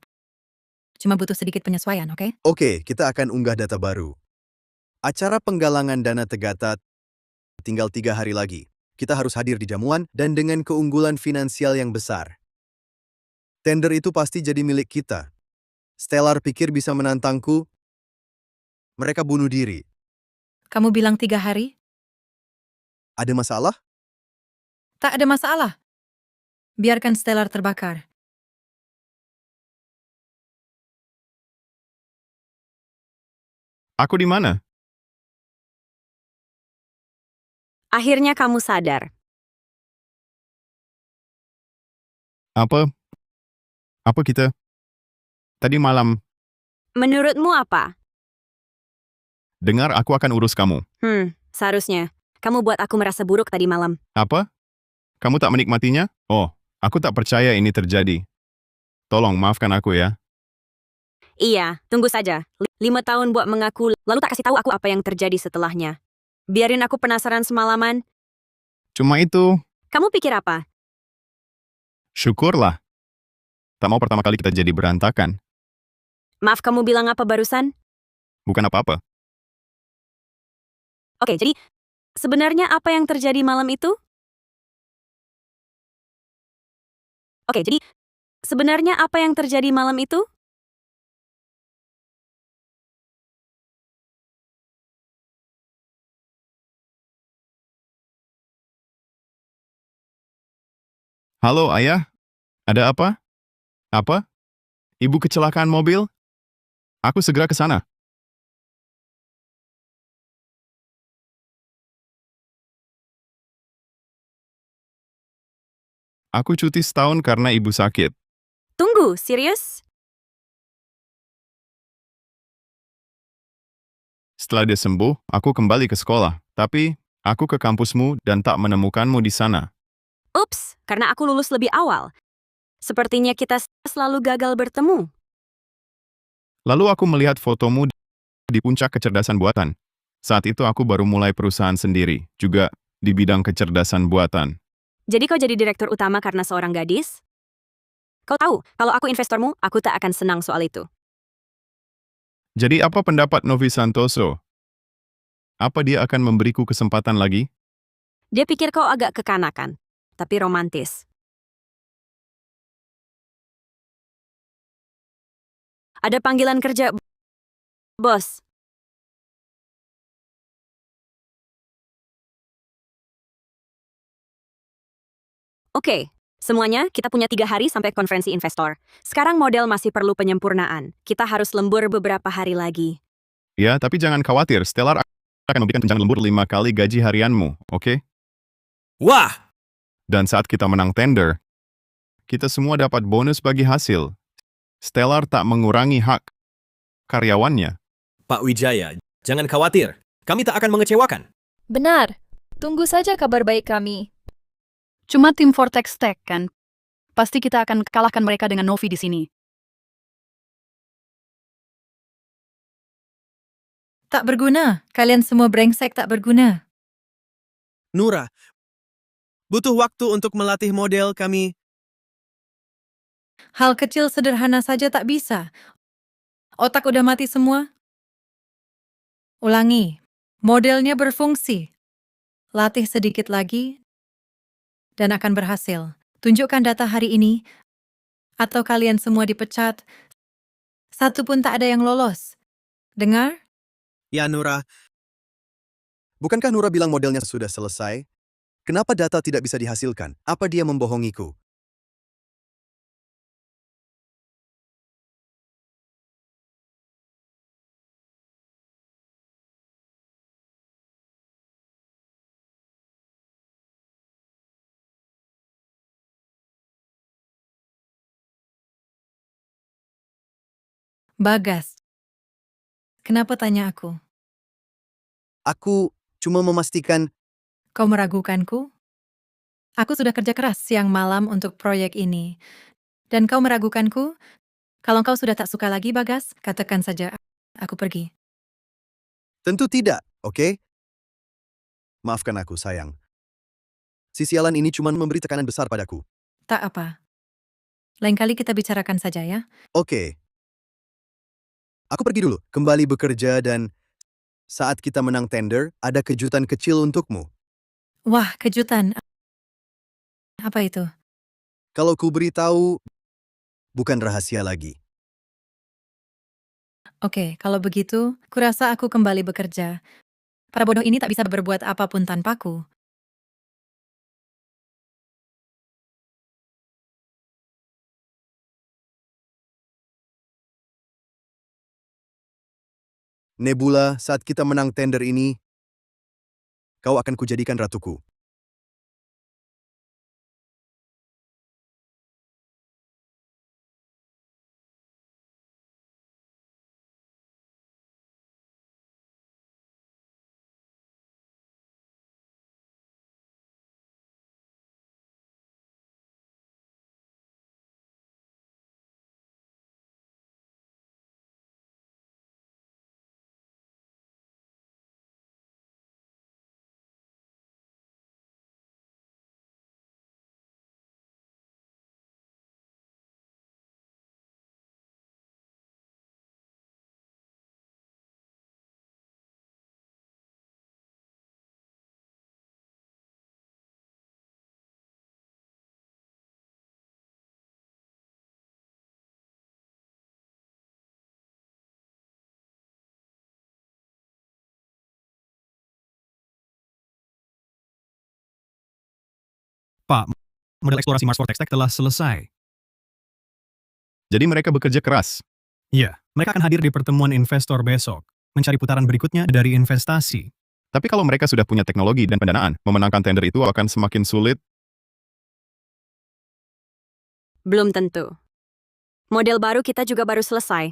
Cuma butuh sedikit penyesuaian, oke? Oke, kita akan unggah data baru. Acara penggalangan dana Tegata tinggal 3 hari lagi. Kita harus hadir di jamuan dan dengan keunggulan finansial yang besar. Tender itu pasti jadi milik kita. Stellar pikir bisa menantangku. Mereka bunuh diri. Kamu bilang 3 hari? Ada masalah? Tak ada masalah. Biarkan Stellar terbakar. Aku di mana? Akhirnya kamu sadar. Apa kita? Tadi malam, Menurutmu apa? dengar aku akan urus kamu. Seharusnya. Kamu buat aku merasa buruk tadi malam. Apa? Kamu tak menikmatinya? Oh, aku tak percaya ini terjadi. Tolong maafkan aku ya. Iya, tunggu saja. 5 tahun buat mengaku, lalu tak kasih tahu aku apa yang terjadi setelahnya. Biarin aku penasaran semalaman. Cuma itu, Kamu pikir apa? syukurlah. Tak mau pertama kali kita jadi berantakan. Maaf, kamu bilang apa barusan? Bukan apa-apa. Oke, jadi sebenarnya apa yang terjadi malam itu? Oke, jadi sebenarnya apa yang terjadi malam itu? Halo, Ayah. Ada apa? Apa? Ibu kecelakaan mobil? Aku segera ke sana. Aku cuti setahun karena ibu sakit. Tunggu, serius? Setelah dia sembuh, aku kembali ke sekolah. Tapi, aku ke kampusmu dan tak menemukanmu di sana. Ups, karena aku lulus lebih awal. Sepertinya kita selalu gagal bertemu. Lalu aku melihat fotomu di puncak kecerdasan buatan. Saat itu aku baru mulai perusahaan sendiri, juga di bidang kecerdasan buatan. Jadi kau jadi direktur utama karena seorang gadis? Kau tahu, kalau aku investormu, aku tak akan senang soal itu. Jadi apa pendapat Novi Santoso? Apa dia akan memberiku kesempatan lagi? Dia pikir kau agak kekanakan, tapi romantis. Ada panggilan kerja, bos. Oke, semuanya kita punya 3 hari sampai konferensi investor. Sekarang model masih perlu penyempurnaan. Kita harus lembur beberapa hari lagi. Ya, tapi jangan khawatir, Stellar akan memberikan tunjangan lembur 5 kali gaji harianmu, oke? Wah! Dan saat kita menang tender, kita semua dapat bonus bagi hasil. Stellar tak mengurangi hak karyawannya. Pak Wijaya, jangan khawatir. Kami tak akan mengecewakan. Benar. Tunggu saja kabar baik kami. Cuma tim Vortex Tech, kan? Pasti kita akan kalahkan mereka dengan Novi di sini. Tak berguna. Kalian semua brengsek tak berguna. Nura, butuh waktu untuk melatih model kami. Hal kecil sederhana saja tak bisa. Otak udah mati semua. Ulangi. Modelnya berfungsi. Latih sedikit lagi dan akan berhasil. Tunjukkan data hari ini atau kalian semua dipecat. Satu pun tak ada yang lolos. Dengar? Ya, Nura. Bukankah Nura bilang modelnya sudah selesai? Kenapa data tidak bisa dihasilkan? Apa dia membohongiku? Bagas. Kenapa tanya aku? Aku cuma memastikan Kau meragukanku? Aku sudah kerja keras siang malam untuk proyek ini. Dan kau meragukanku? Kalau kau sudah tak suka lagi, Bagas, katakan saja, aku pergi. tentu tidak, oke? Maafkan aku, sayang. Si sialan ini cuma memberi tekanan besar padaku. Tak apa. Lain kali kita bicarakan saja ya. Oke. Aku pergi dulu, kembali bekerja dan saat kita menang tender, ada kejutan kecil untukmu. Wah, kejutan. Apa itu? Kalau ku beritahu, bukan rahasia lagi. Oke, kalau begitu, kurasa aku kembali bekerja. Para bodoh ini tak bisa berbuat apapun tanpaku. Nebula, saat kita menang tender ini, kau akan kujadikan ratuku. Pak, model eksplorasi Mars Vortex Tech telah selesai. Jadi mereka bekerja keras. Iya, mereka akan hadir di pertemuan investor besok, mencari putaran berikutnya dari investasi. Tapi kalau mereka sudah punya teknologi dan pendanaan, memenangkan tender itu akan semakin sulit. Belum tentu. Model baru kita juga baru selesai.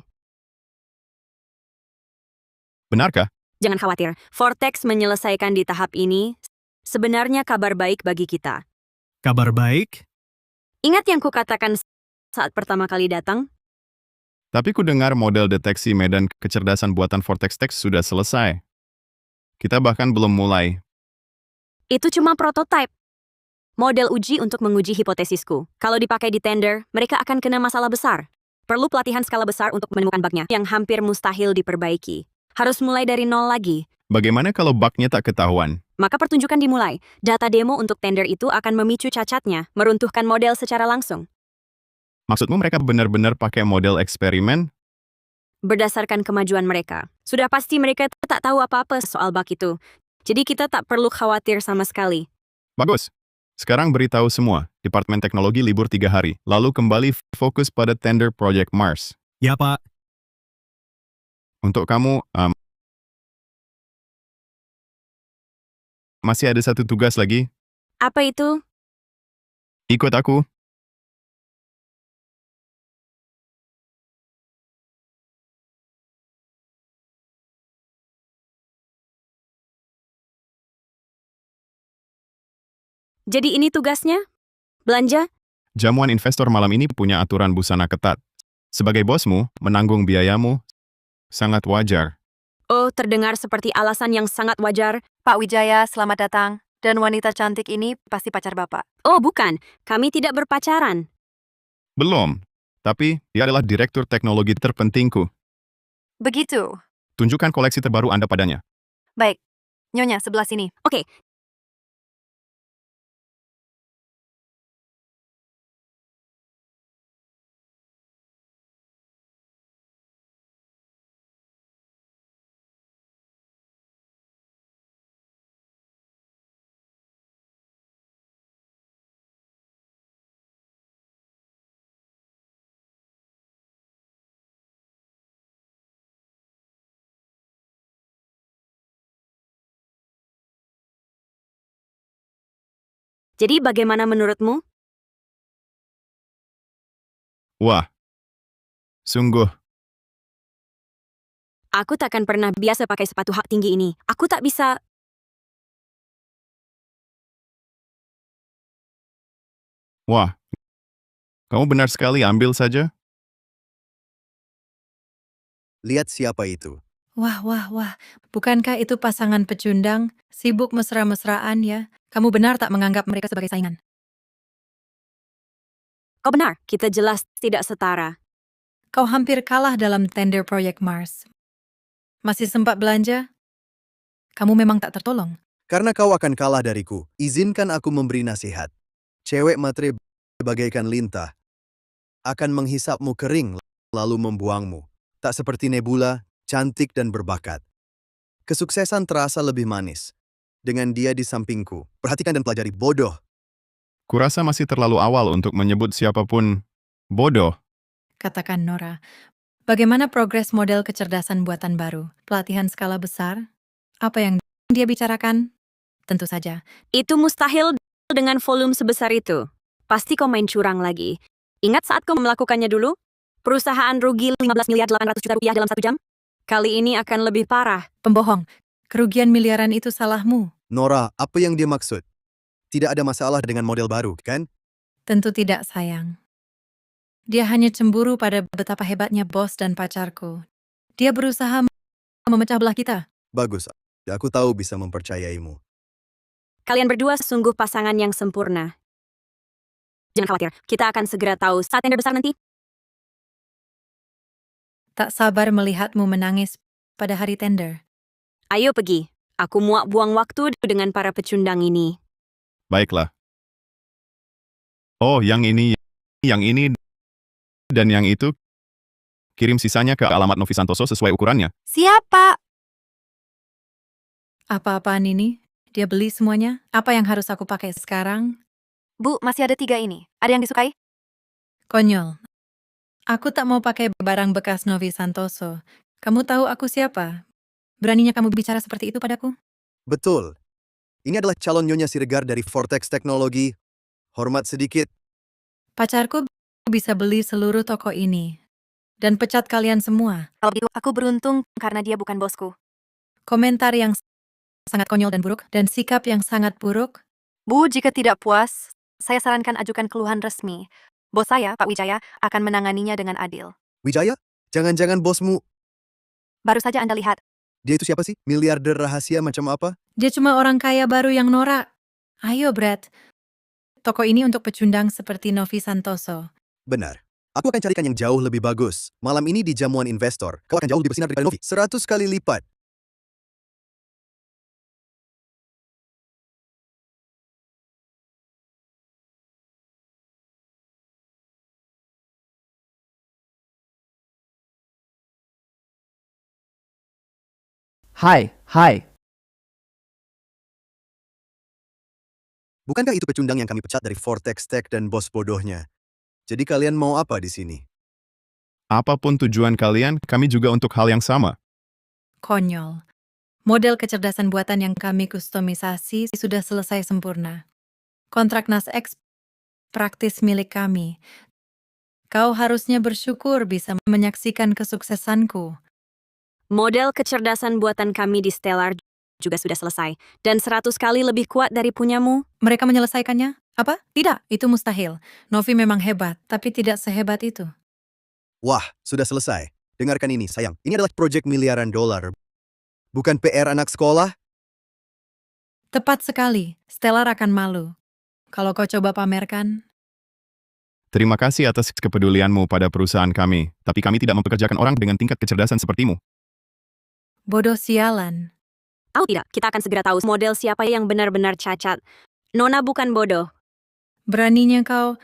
Benarkah? Jangan khawatir, Vortex menyelesaikan di tahap ini. Sebenarnya kabar baik bagi kita. Kabar baik? Ingat yang kukatakan saat pertama kali datang? Tapi ku dengar model deteksi medan kecerdasan buatan Vortex Tech sudah selesai. Kita bahkan belum mulai. Itu cuma prototipe. Model uji untuk menguji hipotesisku. Kalau dipakai di tender, mereka akan kena masalah besar. Perlu pelatihan skala besar untuk menemukan bugnya yang hampir mustahil diperbaiki. Harus mulai dari nol lagi. Bagaimana kalau bugnya tak ketahuan? Maka pertunjukan dimulai. Data demo untuk tender itu akan memicu cacatnya, meruntuhkan model secara langsung. Maksudmu mereka benar-benar pakai model eksperimen? Berdasarkan kemajuan mereka. Sudah pasti mereka tak tahu apa-apa soal bug itu. Jadi kita tak perlu khawatir sama sekali. Bagus. Sekarang beritahu semua, Departemen Teknologi libur 3 hari, lalu kembali fokus pada tender Project Mars. Ya, Pak. Untuk kamu, masih ada satu tugas lagi. Apa itu? Ikut aku. Jadi ini tugasnya? Belanja? Jamuan investor malam ini punya aturan busana ketat. Sebagai bosmu, menanggung biayamu sangat wajar. Oh, terdengar seperti alasan yang sangat wajar. Pak Wijaya, selamat datang. Dan wanita cantik ini pasti pacar Bapak. Oh, bukan. Kami tidak berpacaran. Belum. Tapi, dia adalah direktur teknologi terpentingku. Begitu. Tunjukkan koleksi terbaru Anda padanya. Baik. Nyonya, sebelah sini. Oke. Jadi bagaimana menurutmu? Wah. Sungguh. Aku takkan pernah biasa pakai sepatu hak tinggi ini. Aku tak bisa... Wah. Kamu benar sekali, ambil saja. Lihat siapa itu. Wah, wah, wah. Bukankah itu pasangan pecundang? Sibuk mesra-mesraan ya? Kamu benar tak menganggap mereka sebagai saingan? Kau benar, kita jelas tidak setara. Kau hampir kalah dalam tender Project Mars. Masih sempat belanja? Kamu memang tak tertolong. Karena kau akan kalah dariku, izinkan aku memberi nasihat. Cewek matre bagaikan lintah. Akan menghisapmu kering, lalu membuangmu. Tak seperti Nebula, cantik dan berbakat. Kesuksesan terasa lebih manis. Dengan dia di sampingku. Perhatikan dan pelajari bodoh. Kurasa masih terlalu awal untuk menyebut siapapun bodoh. Katakan Nora, bagaimana progres model kecerdasan buatan baru? Pelatihan skala besar? Apa yang dia bicarakan? Tentu saja. Itu mustahil dengan volume sebesar itu. Pasti kau main curang lagi. Ingat saat kau melakukannya dulu? Perusahaan rugi 15.800 juta rupiah dalam 1 jam? Kali ini akan lebih parah. Pembohong. Kerugian miliaran itu salahmu. Nora, apa yang dia maksud? Tidak ada masalah dengan model baru, kan? Tentu tidak, sayang. Dia hanya cemburu pada betapa hebatnya bos dan pacarku. Dia berusaha memecah belah kita. Bagus, aku tahu bisa mempercayaimu. Kalian berdua sungguh pasangan yang sempurna. Jangan khawatir, kita akan segera tahu saat tender besar nanti. Tak sabar melihatmu menangis pada hari tender. Ayo pergi. Aku muak buang waktu dengan para pecundang ini. Baiklah. Oh, yang ini, dan yang itu. Kirim sisanya ke alamat Novi Santoso sesuai ukurannya. Siapa? Apa-apaan ini? Dia beli semuanya? Apa yang harus aku pakai sekarang? Bu, masih ada 3 ini. Ada yang disukai? Konyol. Aku tak mau pakai barang bekas Novi Santoso. Kamu tahu aku siapa? Beraninya kamu bicara seperti itu padaku? Betul. Ini adalah calon Nyonya Siregar dari Vortex Teknologi. Hormat sedikit. Pacarku bisa beli seluruh toko ini. Dan pecat kalian semua. Kalau begitu, aku beruntung karena dia bukan bosku. Komentar yang sangat konyol dan buruk, dan sikap yang sangat buruk. Bu, jika tidak puas, saya sarankan ajukan keluhan resmi. Bos saya, Pak Wijaya, akan menanganinya dengan adil. Wijaya? Jangan-jangan bosmu. Baru saja Anda lihat. Dia itu siapa sih? Miliarder rahasia macam apa? Dia cuma orang kaya baru yang norak. Ayo, Brad. Toko ini untuk pecundang seperti Novi Santoso. Benar. Aku akan carikan yang jauh lebih bagus. Malam ini di jamuan investor, kau akan jauh lebih bersinar daripada Novi. 100 kali lipat. Hai. Bukankah itu pecundang yang kami pecat dari Vortex Tech dan bos bodohnya? Jadi kalian mau apa di sini? Apapun tujuan kalian, kami juga untuk hal yang sama. Konyol. Model kecerdasan buatan yang kami kustomisasi sudah selesai sempurna. Kontrak NASX praktis milik kami. Kau harusnya bersyukur bisa menyaksikan kesuksesanku. Model kecerdasan buatan kami di Stellar juga sudah selesai. Dan 100 kali lebih kuat dari punyamu. Mereka menyelesaikannya? Apa? Tidak, itu mustahil. Novi memang hebat, tapi tidak sehebat itu. Wah, sudah selesai. Dengarkan ini, sayang. Ini adalah proyek miliaran dolar. Bukan PR anak sekolah? Tepat sekali. Stellar akan malu. Kalau kau coba pamerkan, Terima kasih atas kepedulianmu pada perusahaan kami, tapi kami tidak mempekerjakan orang dengan tingkat kecerdasan sepertimu. bodoh sialan. Tahu tidak, kita akan segera tahu model siapa yang benar-benar cacat. Nona bukan bodoh. Beraninya kau...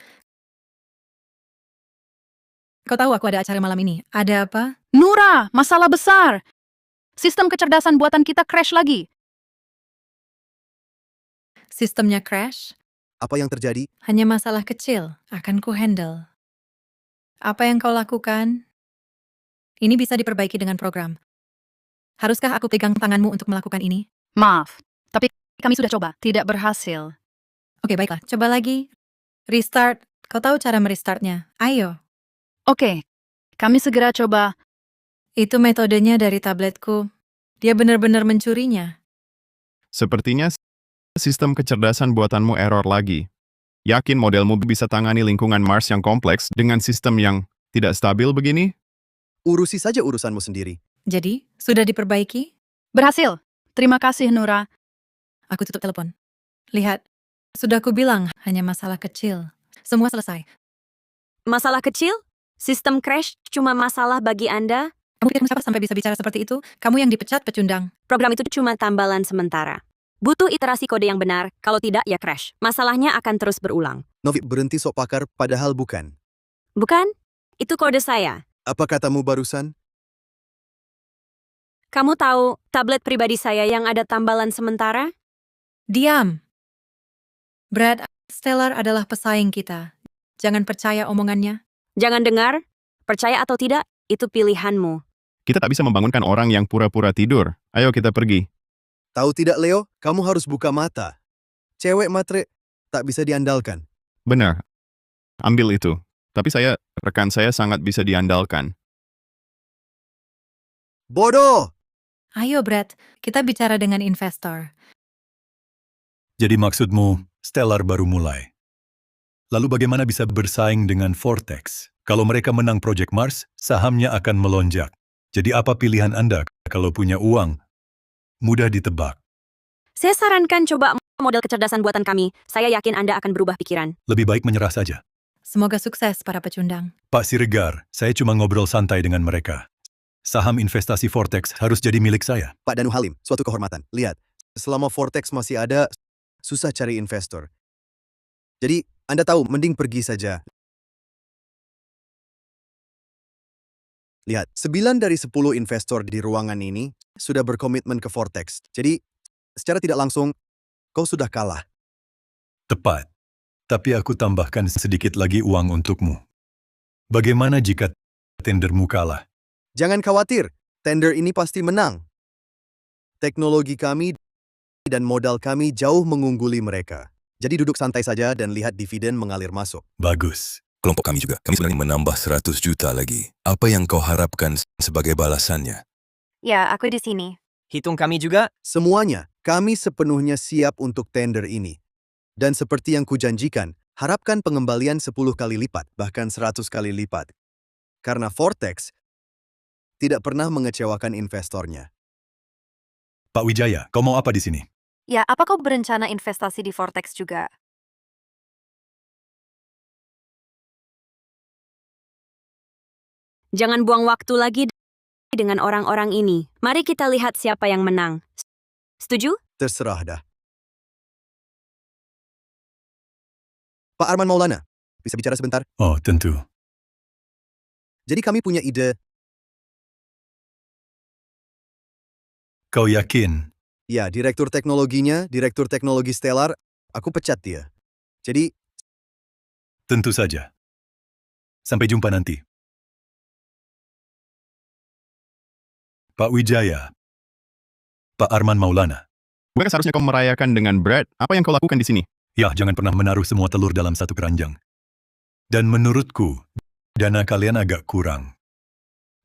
Kau tahu aku ada acara malam ini. Ada apa? Nura, masalah besar. Sistem kecerdasan buatan kita crash lagi. Sistemnya crash? Apa yang terjadi? Hanya masalah kecil. Akan ku handle. Apa yang kau lakukan? Ini bisa diperbaiki dengan program. Haruskah aku pegang tanganmu untuk melakukan ini? Maaf, tapi kami sudah coba. Tidak berhasil. Oke, baiklah. Coba lagi. Restart. Kau tahu cara merestartnya. Ayo. Oke, kami segera coba. Itu metodenya dari tabletku. Dia benar-benar mencurinya. Sepertinya sistem kecerdasan buatanmu error lagi. Yakin modelmu bisa tangani lingkungan Mars yang kompleks dengan sistem yang tidak stabil begini? Urusi saja urusanmu sendiri. Jadi, sudah diperbaiki? Berhasil. Terima kasih, Nura. Aku tutup telepon. Lihat, sudah ku bilang hanya masalah kecil. Semua selesai. Masalah kecil? Sistem crash cuma masalah bagi Anda? Kamu pikir siapa sampai bisa bicara seperti itu? Kamu yang dipecat pecundang. Program itu cuma tambalan sementara. Butuh iterasi kode yang benar, kalau tidak ya crash. Masalahnya akan terus berulang. Novi, berhenti sok pakar, padahal bukan. Bukan? Itu kode saya. Apa katamu barusan? Kamu tahu tablet pribadi saya yang ada tambalan sementara? Diam. Brad, Stellar adalah pesaing kita. Jangan percaya omongannya. Jangan dengar, percaya atau tidak, itu pilihanmu. Kita tak bisa membangunkan orang yang pura-pura tidur. Ayo kita pergi. Tahu tidak, Leo? Kamu harus buka mata. Cewek matre tak bisa diandalkan. Benar. Ambil itu. Tapi rekan saya sangat bisa diandalkan. Bodoh! Ayo, Brad. Kita bicara dengan investor. Jadi maksudmu, Stellar baru mulai. Lalu bagaimana bisa bersaing dengan Vortex? Kalau mereka menang Project Mars, sahamnya akan melonjak. Jadi apa pilihan Anda kalau punya uang? Mudah ditebak. Saya sarankan coba model kecerdasan buatan kami. Saya yakin Anda akan berubah pikiran. Lebih baik menyerah saja. Semoga sukses para pecundang. Pak Siregar, saya cuma ngobrol santai dengan mereka. Saham investasi Vortex harus jadi milik saya. Pak Danu Halim, suatu kehormatan. Lihat, selama Vortex masih ada, susah cari investor. Jadi, Anda tahu, mending pergi saja. Lihat, 9 dari 10 investor di ruangan ini sudah berkomitmen ke Vortex. Jadi, secara tidak langsung, kau sudah kalah. Tepat. Tapi aku tambahkan sedikit lagi uang untukmu. Bagaimana jika tendermu kalah? Jangan khawatir, tender ini pasti menang. Teknologi kami dan modal kami jauh mengungguli mereka. Jadi duduk santai saja dan lihat dividen mengalir masuk. Bagus. Kelompok kami juga. Kami sebenarnya menambah 100 juta lagi. Apa yang kau harapkan sebagai balasannya? Ya, aku di sini. Hitung kami juga. Semuanya, kami sepenuhnya siap untuk tender ini. Dan seperti yang kujanjikan, harapkan pengembalian 10 kali lipat, bahkan 100 kali lipat. Karena Vortex tidak pernah mengecewakan investornya. Pak Wijaya, kau mau apa di sini? Ya, apa kau berencana investasi di Vortex juga? Jangan buang waktu lagi dengan orang-orang ini. Mari kita lihat siapa yang menang. Setuju? Terserah dah. Pak Arman Maulana, bisa bicara sebentar? Oh, tentu. Jadi kami punya ide. Kau yakin? Ya, direktur teknologi Stellar, aku pecat dia. Jadi, Tentu saja. Sampai jumpa nanti. Pak Wijaya. Pak Arman Maulana. Bukan seharusnya kau merayakan dengan Brad? Apa yang kau lakukan di sini? Ya, jangan pernah menaruh semua telur dalam satu keranjang. Dan menurutku, dana kalian agak kurang.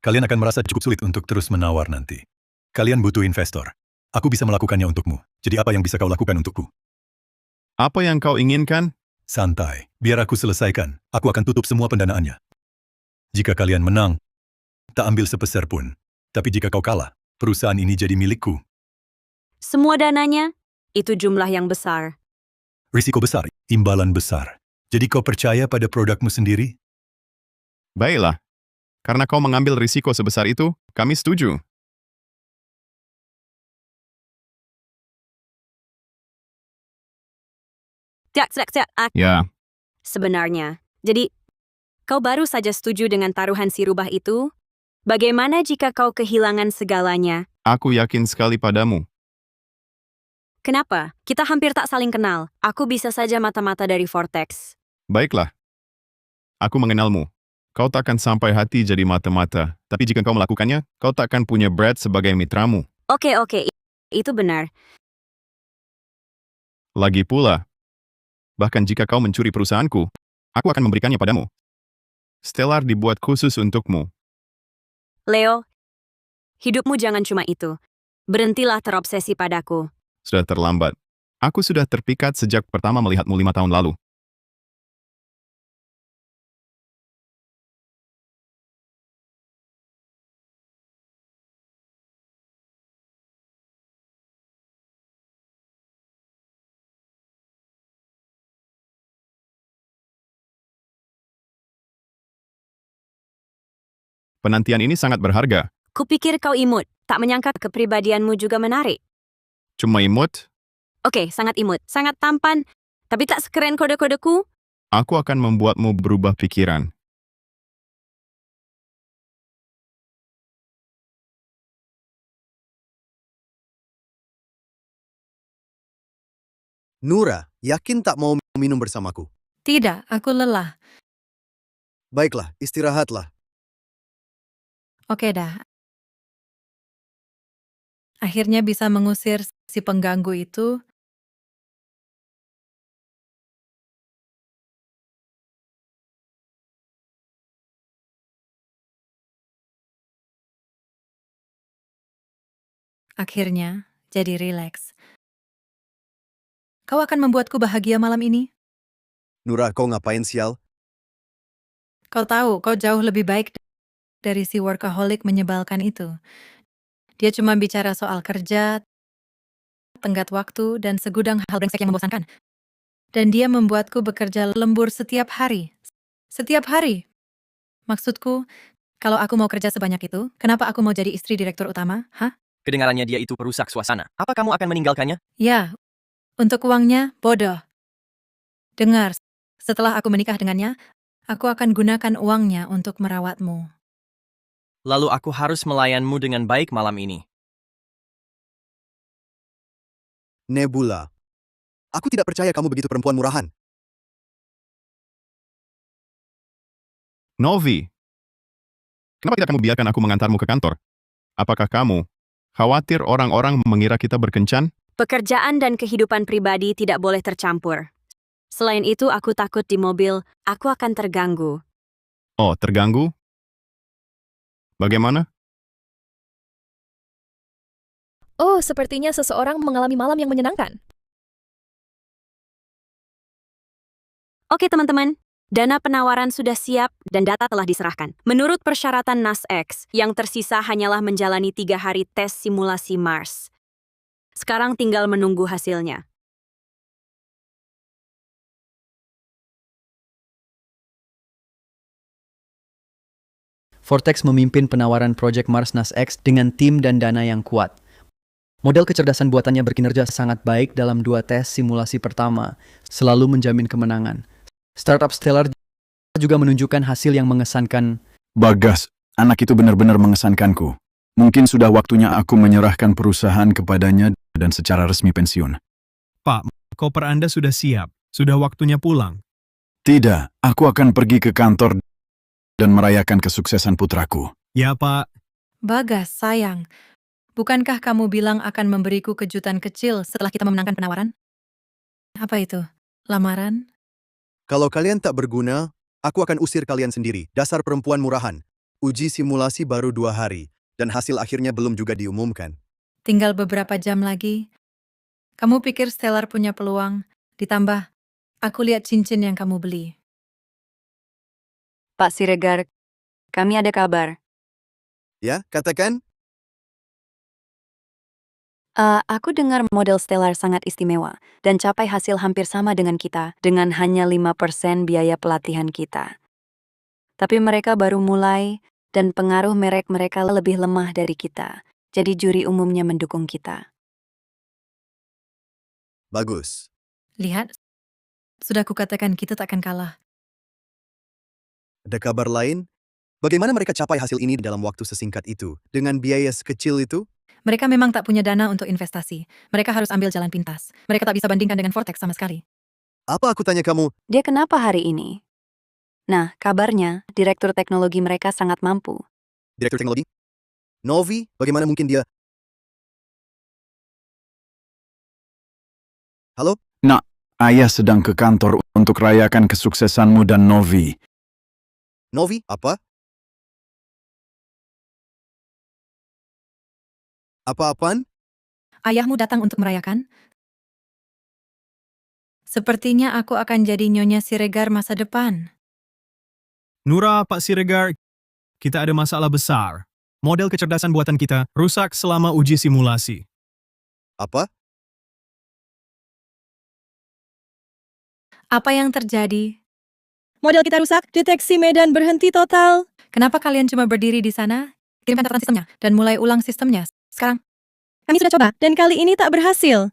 Kalian akan merasa cukup sulit untuk terus menawar nanti. Kalian butuh investor. Aku bisa melakukannya untukmu. Jadi apa yang bisa kau lakukan untukku? Apa yang kau inginkan? Santai. Biar aku selesaikan. Aku akan tutup semua pendanaannya. Jika kalian menang, tak ambil sepeser pun. Tapi jika kau kalah, perusahaan ini jadi milikku. Semua dananya? Itu jumlah yang besar. Risiko besar, imbalan besar. Jadi kau percaya pada produkmu sendiri? Baiklah. Karena kau mengambil risiko sebesar itu, kami setuju. Tiak. Ya, Sebenarnya. Jadi, kau baru saja setuju dengan taruhan si rubah itu? Bagaimana jika kau kehilangan segalanya? aku yakin sekali padamu. Kenapa? Kita hampir tak saling kenal. Aku bisa saja mata-mata dari Vortex. Baiklah. Aku mengenalmu. Kau takkan sampai hati jadi mata-mata. Tapi jika kau melakukannya, kau takkan punya Brad sebagai mitramu. Oke, itu benar. Lagi pula, bahkan jika kau mencuri perusahaanku, aku akan memberikannya padamu. Stellar dibuat khusus untukmu. Leo, hidupmu jangan cuma itu. Berhentilah terobsesi padaku. Sudah terlambat. Aku sudah terpikat sejak pertama melihatmu 5 tahun lalu. Penantian ini sangat berharga. Kupikir kau imut. Tak menyangka kepribadianmu juga menarik. Cuma imut, Oke, sangat imut. Sangat tampan. Tapi tak sekeren kode-kodeku. aku akan membuatmu berubah pikiran. Nura, yakin tak mau minum bersamaku? Tidak, aku lelah. Baiklah, istirahatlah. Oke dah. Akhirnya bisa mengusir si pengganggu itu. Akhirnya, jadi rileks. Kau akan membuatku bahagia malam ini? Nura, kau ngapain sial? Kau tahu, kau jauh lebih baik dari si workaholic menyebalkan itu. Dia cuma bicara soal kerja, tenggat waktu, dan segudang hal brengsek yang membosankan. Dan dia membuatku bekerja lembur setiap hari. Setiap hari. Maksudku, kalau aku mau kerja sebanyak itu, kenapa aku mau jadi istri direktur utama? Hah? Kedengarannya dia itu perusak suasana. Apa kamu akan meninggalkannya? Ya, untuk uangnya, bodoh. Dengar, setelah aku menikah dengannya, aku akan gunakan uangnya untuk merawatmu. Lalu aku harus melayanmu dengan baik malam ini. Nebula. Aku tidak percaya kamu begitu perempuan murahan. Novi, kenapa tidak kamu biarkan aku mengantarmu ke kantor? Apakah kamu khawatir orang-orang mengira kita berkencan? Pekerjaan dan kehidupan pribadi tidak boleh tercampur. Selain itu, aku takut di mobil, aku akan terganggu. Oh, terganggu? Bagaimana? Oh, sepertinya seseorang mengalami malam yang menyenangkan. Oke teman-teman, dana penawaran sudah siap dan data telah diserahkan. Menurut persyaratan NASX, yang tersisa hanyalah menjalani 3 hari tes simulasi Mars. Sekarang tinggal menunggu hasilnya. Vortex memimpin penawaran Project Mars NASX dengan tim dan dana yang kuat. Model kecerdasan buatannya berkinerja sangat baik dalam 2 tes simulasi pertama, selalu menjamin kemenangan. Startup Stellar juga menunjukkan hasil yang mengesankan. Bagas, anak itu benar-benar mengesankanku. Mungkin sudah waktunya aku menyerahkan perusahaan kepadanya dan secara resmi pensiun. Pak, koper Anda sudah siap. Sudah waktunya pulang. Tidak, aku akan pergi ke kantor dan merayakan kesuksesan putraku. Ya, Pak. Bagas, sayang. Bukankah kamu bilang akan memberiku kejutan kecil setelah kita memenangkan penawaran? Apa itu? Lamaran? Kalau kalian tak berguna, aku akan usir kalian sendiri. Dasar perempuan murahan. Uji simulasi baru 2 hari, dan hasil akhirnya belum juga diumumkan. Tinggal beberapa jam lagi. Kamu pikir Stellar punya peluang? Ditambah, aku lihat cincin yang kamu beli. Pak Siregar, kami ada kabar. Ya, katakan. Aku dengar model Stellar sangat istimewa dan capai hasil hampir sama dengan kita dengan hanya 5% biaya pelatihan kita. Tapi mereka baru mulai dan pengaruh merek mereka lebih lemah dari kita. Jadi juri umumnya mendukung kita. Bagus. Lihat, sudah kukatakan kita takkan kalah. Ada kabar lain? Bagaimana mereka capai hasil ini dalam waktu sesingkat itu? Dengan biaya sekecil itu? Mereka memang tak punya dana untuk investasi. Mereka harus ambil jalan pintas. Mereka tak bisa bandingkan dengan Vortex sama sekali. Apa aku tanya kamu? Dia kenapa hari ini? Nah, kabarnya, direktur teknologi mereka sangat mampu. Direktur teknologi? Novi, bagaimana mungkin dia? Halo? Nak, ayah sedang ke kantor untuk rayakan kesuksesanmu dan Novi. Novi, apa? Apa-apaan? Ayahmu datang untuk merayakan? Sepertinya aku akan jadi Nyonya Siregar masa depan. Nura, Pak Siregar, kita ada masalah besar. Model kecerdasan buatan kita rusak selama uji simulasi. Apa? Apa yang terjadi? Model kita rusak, deteksi medan berhenti total. Kenapa kalian cuma berdiri di sana? Kirimkan catatan sistemnya dan mulai ulang sistemnya. Sekarang. Kami sudah coba, dan kali ini tak berhasil.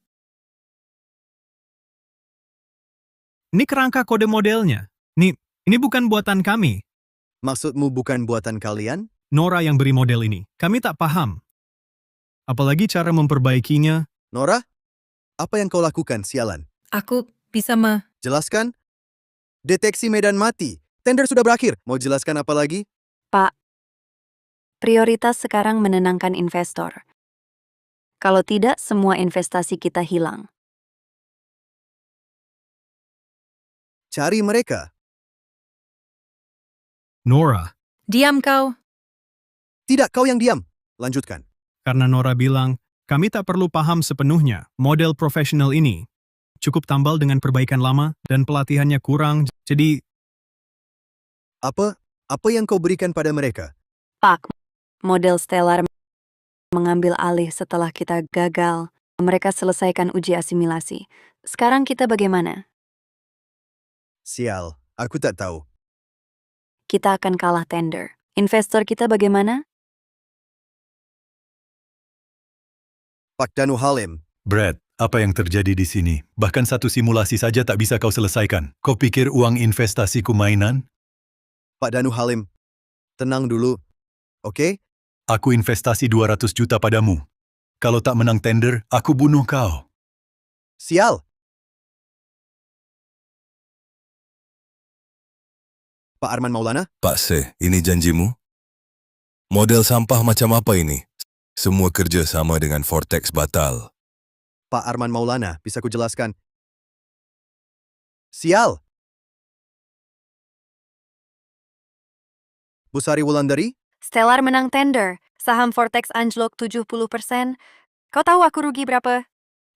Ini kerangka kode modelnya. Ini bukan buatan kami. Maksudmu bukan buatan kalian? Nora yang beri model ini. Kami tak paham. Apalagi cara memperbaikinya. Nora? Apa yang kau lakukan, sialan? Aku bisa Jelaskan? Deteksi medan mati. Tender sudah berakhir. Mau jelaskan apa lagi? Pak, prioritas sekarang menenangkan investor. Kalau tidak, semua investasi kita hilang. Cari mereka. Nora. Diam kau. Tidak, kau yang diam. Lanjutkan. Karena Nora bilang, kami tak perlu paham sepenuhnya model profesional ini. Cukup tambal dengan perbaikan lama dan pelatihannya kurang, jadi... Apa yang kau berikan pada mereka? Pak, model Stellar mengambil alih setelah kita gagal. Mereka selesaikan uji asimilasi. Sekarang kita bagaimana? Sial, aku tak tahu. Kita akan kalah tender. Investor kita bagaimana? Pak Danu Halim. Brad, apa yang terjadi di sini? Bahkan satu simulasi saja tak bisa kau selesaikan. Kau pikir uang investasiku mainan? Pak Danu Halim, tenang dulu. Oke? Aku investasi 200 juta padamu. Kalau tak menang tender, aku bunuh kau. Sial! Pak Arman Maulana? Pak Se, ini janjimu? Model sampah macam apa ini? Semua kerja sama dengan Vortex batal. Pak Arman Maulana, bisa ku jelaskan? Sial! Bu Sari Wulandari? Stellar menang tender. Saham Vortex anjlok 70%. Kau tahu aku rugi berapa?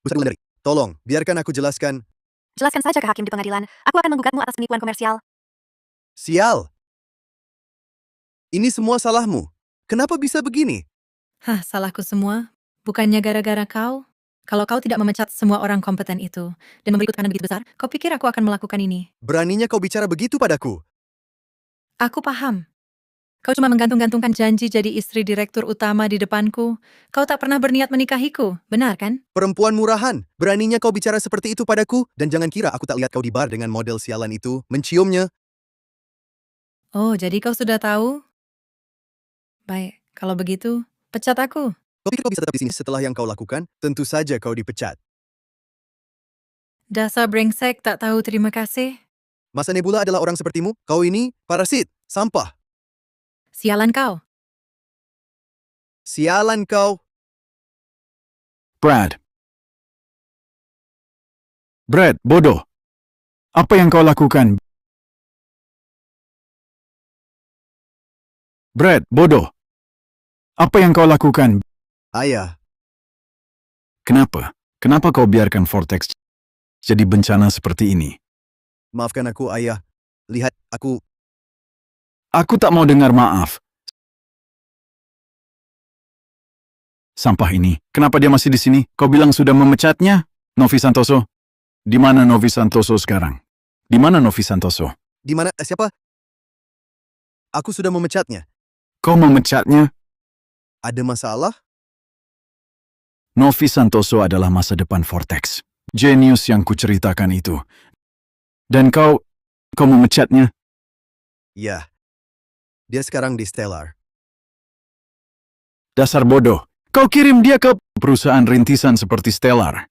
Bu Sari Wulandari, tolong, biarkan aku jelaskan. Jelaskan saja ke hakim di pengadilan. Aku akan menggugatmu atas penipuan komersial. Sial! Ini semua salahmu. Kenapa bisa begini? Hah, salahku semua. Bukannya gara-gara kau? Kalau kau tidak memecat semua orang kompeten itu dan memberi tekanan begitu besar, kau pikir aku akan melakukan ini? Beraninya kau bicara begitu padaku? Aku paham. Kau cuma menggantung-gantungkan janji jadi istri direktur utama di depanku. Kau tak pernah berniat menikahiku, benar kan? Perempuan murahan, beraninya kau bicara seperti itu padaku? Dan jangan kira aku tak lihat kau di bar dengan model sialan itu, menciumnya. Oh, jadi kau sudah tahu? Baik, kalau begitu, pecat aku. Kau pikir kau bisa tetap di sini setelah yang kau lakukan? Tentu saja kau dipecat. Dasar brengsek tak tahu terima kasih. Masa Nebula adalah orang sepertimu? Kau ini parasit, sampah. Sialan kau. Sialan kau. Brad, bodoh. Apa yang kau lakukan? Brad, bodoh. Apa yang kau lakukan? Ayah, Kenapa? Kenapa kau biarkan Vortex jadi bencana seperti ini? maafkan aku ayah. Lihat, aku Aku tak mau dengar maaf. Sampah ini, kenapa dia masih di sini? Kau bilang sudah memecatnya? Novi Santoso? Di mana Novi Santoso sekarang? Di mana Novi Santoso? di mana? Siapa? Aku sudah memecatnya. Kau memecatnya? Ada masalah? Novi Santoso adalah masa depan Vortex. Jenius yang kuceritakan itu. Dan kau memecatnya? Ya. Dia sekarang di Stellar. Dasar bodoh. Kau kirim dia ke perusahaan rintisan seperti Stellar.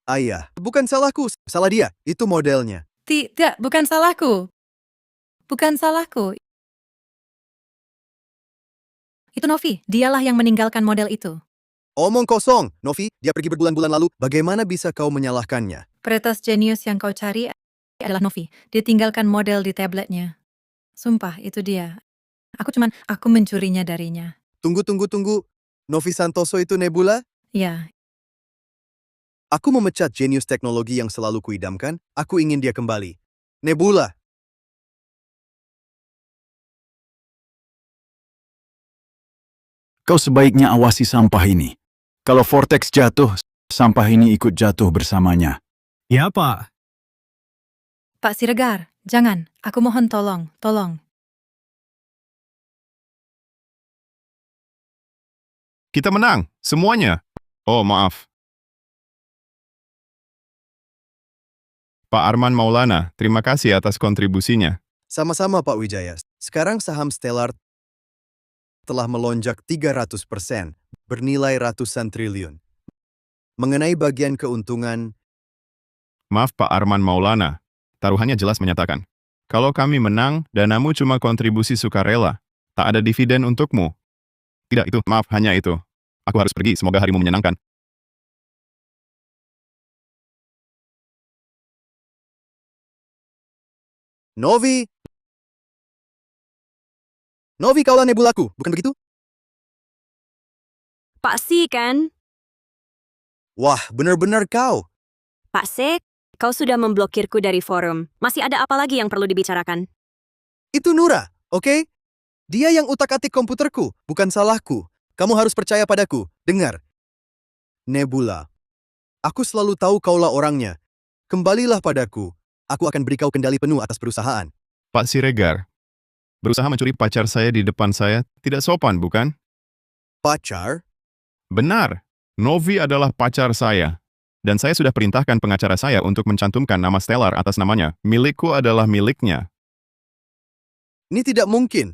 Ayah, bukan salahku. Salah dia. Itu modelnya. Tidak, bukan salahku. Bukan salahku. Itu Novi, dialah yang meninggalkan model itu. Omong kosong. Novi, dia pergi berbulan-bulan lalu. Bagaimana bisa kau menyalahkannya? Peretas jenius yang kau cari adalah Novi. Dia tinggalkan model di tabletnya. Sumpah, itu dia. Aku mencurinya darinya. Tunggu. Novi Santoso itu Nebula? Ya, Aku memecat jenius teknologi yang selalu kuidamkan. Aku ingin dia kembali. Nebula. Kau sebaiknya awasi sampah ini. Kalau Vortex jatuh, sampah ini ikut jatuh bersamanya. Ya, Pak. Pak Siregar, jangan. Aku mohon tolong. Kita menang, semuanya. Oh, maaf. Pak Arman Maulana, terima kasih atas kontribusinya. Sama-sama Pak Wijaya. Sekarang saham Stellar telah melonjak 300%, bernilai ratusan triliun. Mengenai bagian keuntungan, Maaf Pak Arman Maulana, taruhannya jelas menyatakan, kalau kami menang, danamu cuma kontribusi sukarela, tak ada dividen untukmu. Tidak itu, maaf, hanya itu. Aku harus pergi, semoga harimu menyenangkan. Novi, kaulah Nebulaku, bukan begitu? Pak Si kan? Wah, benar-benar kau. Pak Se, kau sudah memblokirku dari forum. Masih ada apa lagi yang perlu dibicarakan? Itu Nura, oke? Dia yang utak-atik komputerku, bukan salahku. Kamu harus percaya padaku. Dengar. Nebula, aku selalu tahu kaulah orangnya. Kembalilah padaku. Aku akan beri kau kendali penuh atas perusahaan. Pak Siregar, berusaha mencuri pacar saya di depan saya tidak sopan, bukan? Pacar? Benar, Novi adalah pacar saya. Dan saya sudah perintahkan pengacara saya untuk mencantumkan nama Stellar atas namanya. Milikku adalah miliknya. Ini tidak mungkin.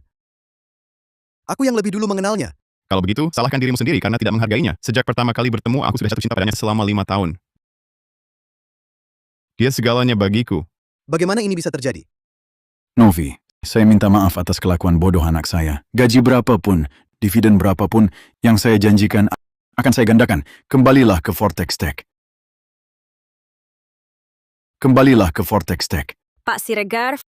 Aku yang lebih dulu mengenalnya. Kalau begitu, salahkan dirimu sendiri karena tidak menghargainya. Sejak pertama kali bertemu, aku sudah jatuh cinta padanya selama 5 tahun. Dia segalanya bagiku. Bagaimana ini bisa terjadi? Novi, saya minta maaf atas kelakuan bodoh anak saya. Gaji berapapun, dividen berapapun yang saya janjikan akan saya gandakan. Kembalilah ke Vortex Tech. Kembalilah ke Vortex Tech. Pak Siregar,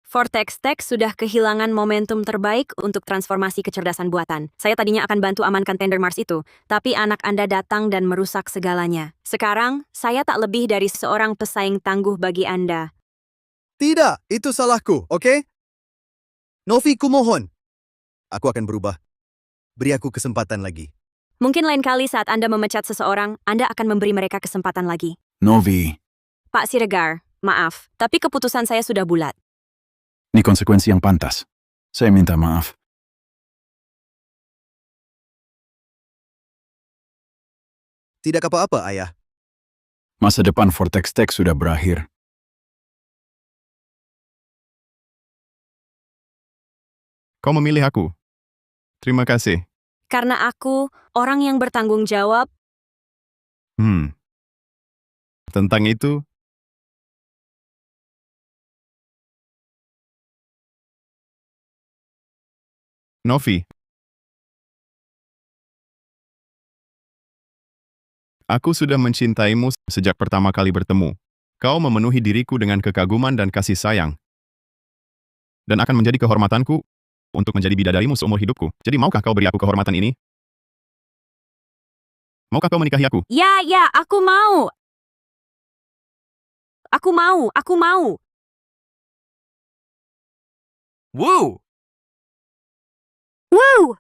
Vortex Tech sudah kehilangan momentum terbaik untuk transformasi kecerdasan buatan. Saya tadinya akan bantu amankan tender Mars itu, tapi anak Anda datang dan merusak segalanya. Sekarang, saya tak lebih dari seorang pesaing tangguh bagi Anda. Tidak, itu salahku, oke? Novi, kumohon. Aku akan berubah. Beri aku kesempatan lagi. Mungkin lain kali saat Anda memecat seseorang, Anda akan memberi mereka kesempatan lagi. Novi, Pak Siregar, maaf, tapi keputusan saya sudah bulat. ini konsekuensi yang pantas. Saya minta maaf. Tidak apa-apa, Ayah. Masa depan Vortex Tech sudah berakhir. Kau memilih aku. Terima kasih. Karena aku, orang yang bertanggung jawab. Tentang itu, Novi. Aku sudah mencintaimu sejak pertama kali bertemu. Kau memenuhi diriku dengan kekaguman dan kasih sayang. Dan akan menjadi kehormatanku untuk menjadi bidadarimu seumur hidupku. Jadi maukah kau beri aku kehormatan ini? Maukah kau menikahi aku? Ya, aku mau. Aku mau. Woo! Woo!